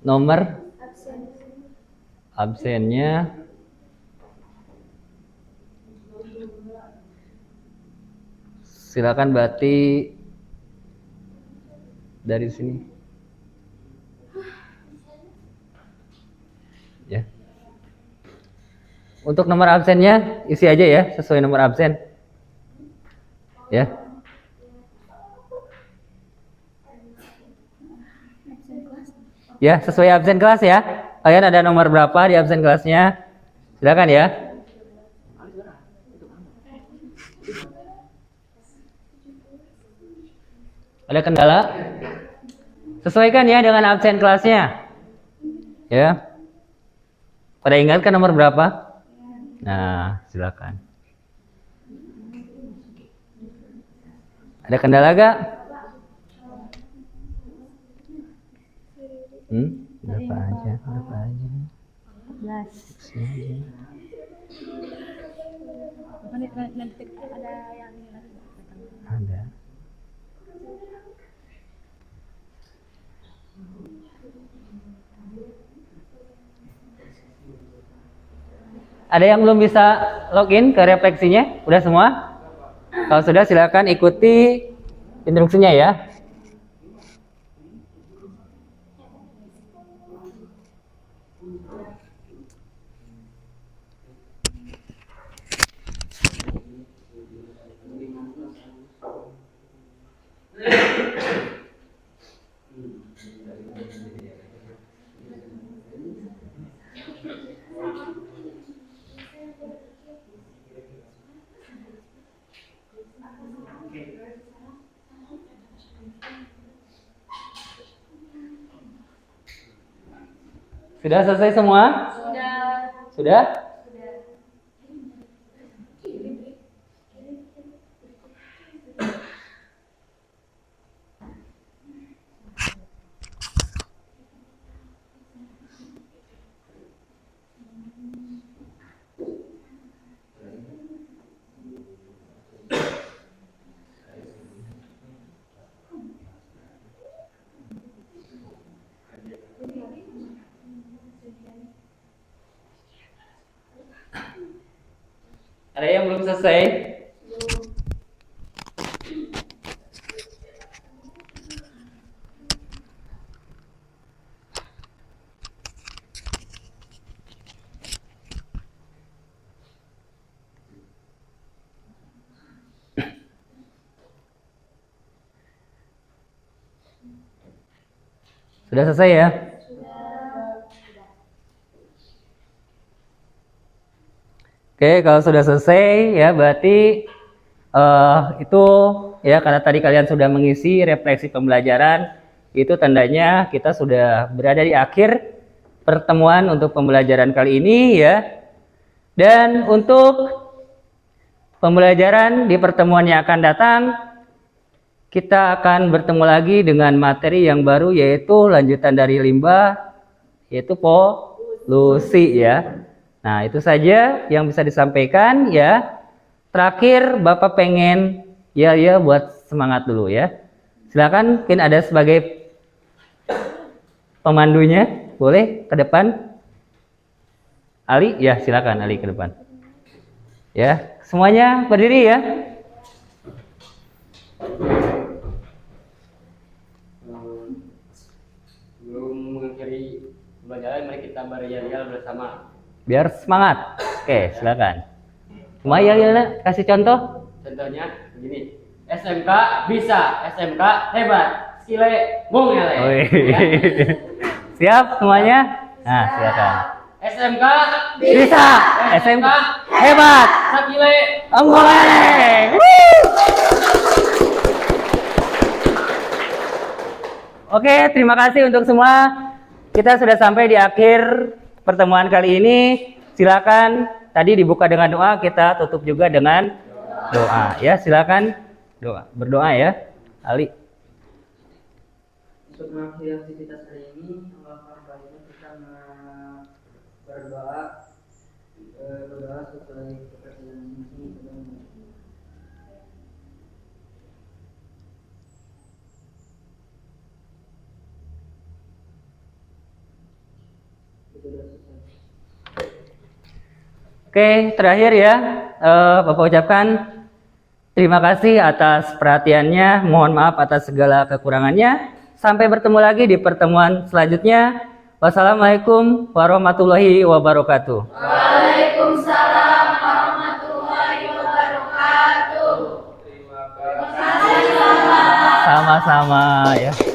Nomor absennya silakan berarti dari sini ya. Untuk nomor absennya isi aja ya sesuai nomor absen ya. Ya, sesuai absen kelas ya. Kalian ada nomor berapa di absen kelasnya? Silakan ya. Ada kendala? Sesuaikan ya dengan absen kelasnya. Ya. Pada ingat kan nomor berapa? Nah, silakan. Ada kendala gak? Berapa aja? 14. Nanti ada yang ini lagi. Ada. Ada yang belum bisa login ke refleksinya? Udah semua? Kalau sudah silakan ikuti instruksinya ya. Sudah selesai semua? Sudah? Ada yang belum selesai? Sudah selesai ya? Oke, kalau sudah selesai ya berarti itu ya karena tadi kalian sudah mengisi refleksi pembelajaran, itu tandanya kita sudah berada di akhir pertemuan untuk pembelajaran kali ini ya. Dan untuk pembelajaran di pertemuan yang akan datang, kita akan bertemu lagi dengan materi yang baru yaitu lanjutan dari limbah, yaitu polusi ya. Nah, itu saja yang bisa disampaikan ya. Terakhir Bapak pengen ya buat semangat dulu ya. Silakan mungkin ada sebagai pemandunya, boleh ke depan. Ali, ya silakan Ali ke depan. Ya, semuanya berdiri ya. jalan-jalan, mari kita berjalan-jalan bersama. Biar semangat. Oke, silakan. Maya ya, kasih contoh. Contohnya begini, SMK bisa, SMK hebat, skile mungele. Wih. Ya. Siap semuanya? Nah, silakan. SMK Bisa. SMK hebat. skile. Boleh. Oke, terima kasih untuk semua. Kita sudah sampai di akhir pertemuan kali ini. Silakan tadi dibuka dengan doa, kita tutup juga dengan doa. Ya, silakan doa. Berdoa ya, Ali. Untuk mengakhiri aktivitas hari ini, Alhamdulillah kita berdoa sesuai kepercayaan masing-masing. Oke, terakhir ya, Bapak ucapkan terima kasih atas perhatiannya. Mohon maaf atas segala kekurangannya. Sampai bertemu lagi di pertemuan selanjutnya. Wassalamualaikum warahmatullahi wabarakatuh. Waalaikumsalam warahmatullahi wabarakatuh. Sama-sama ya.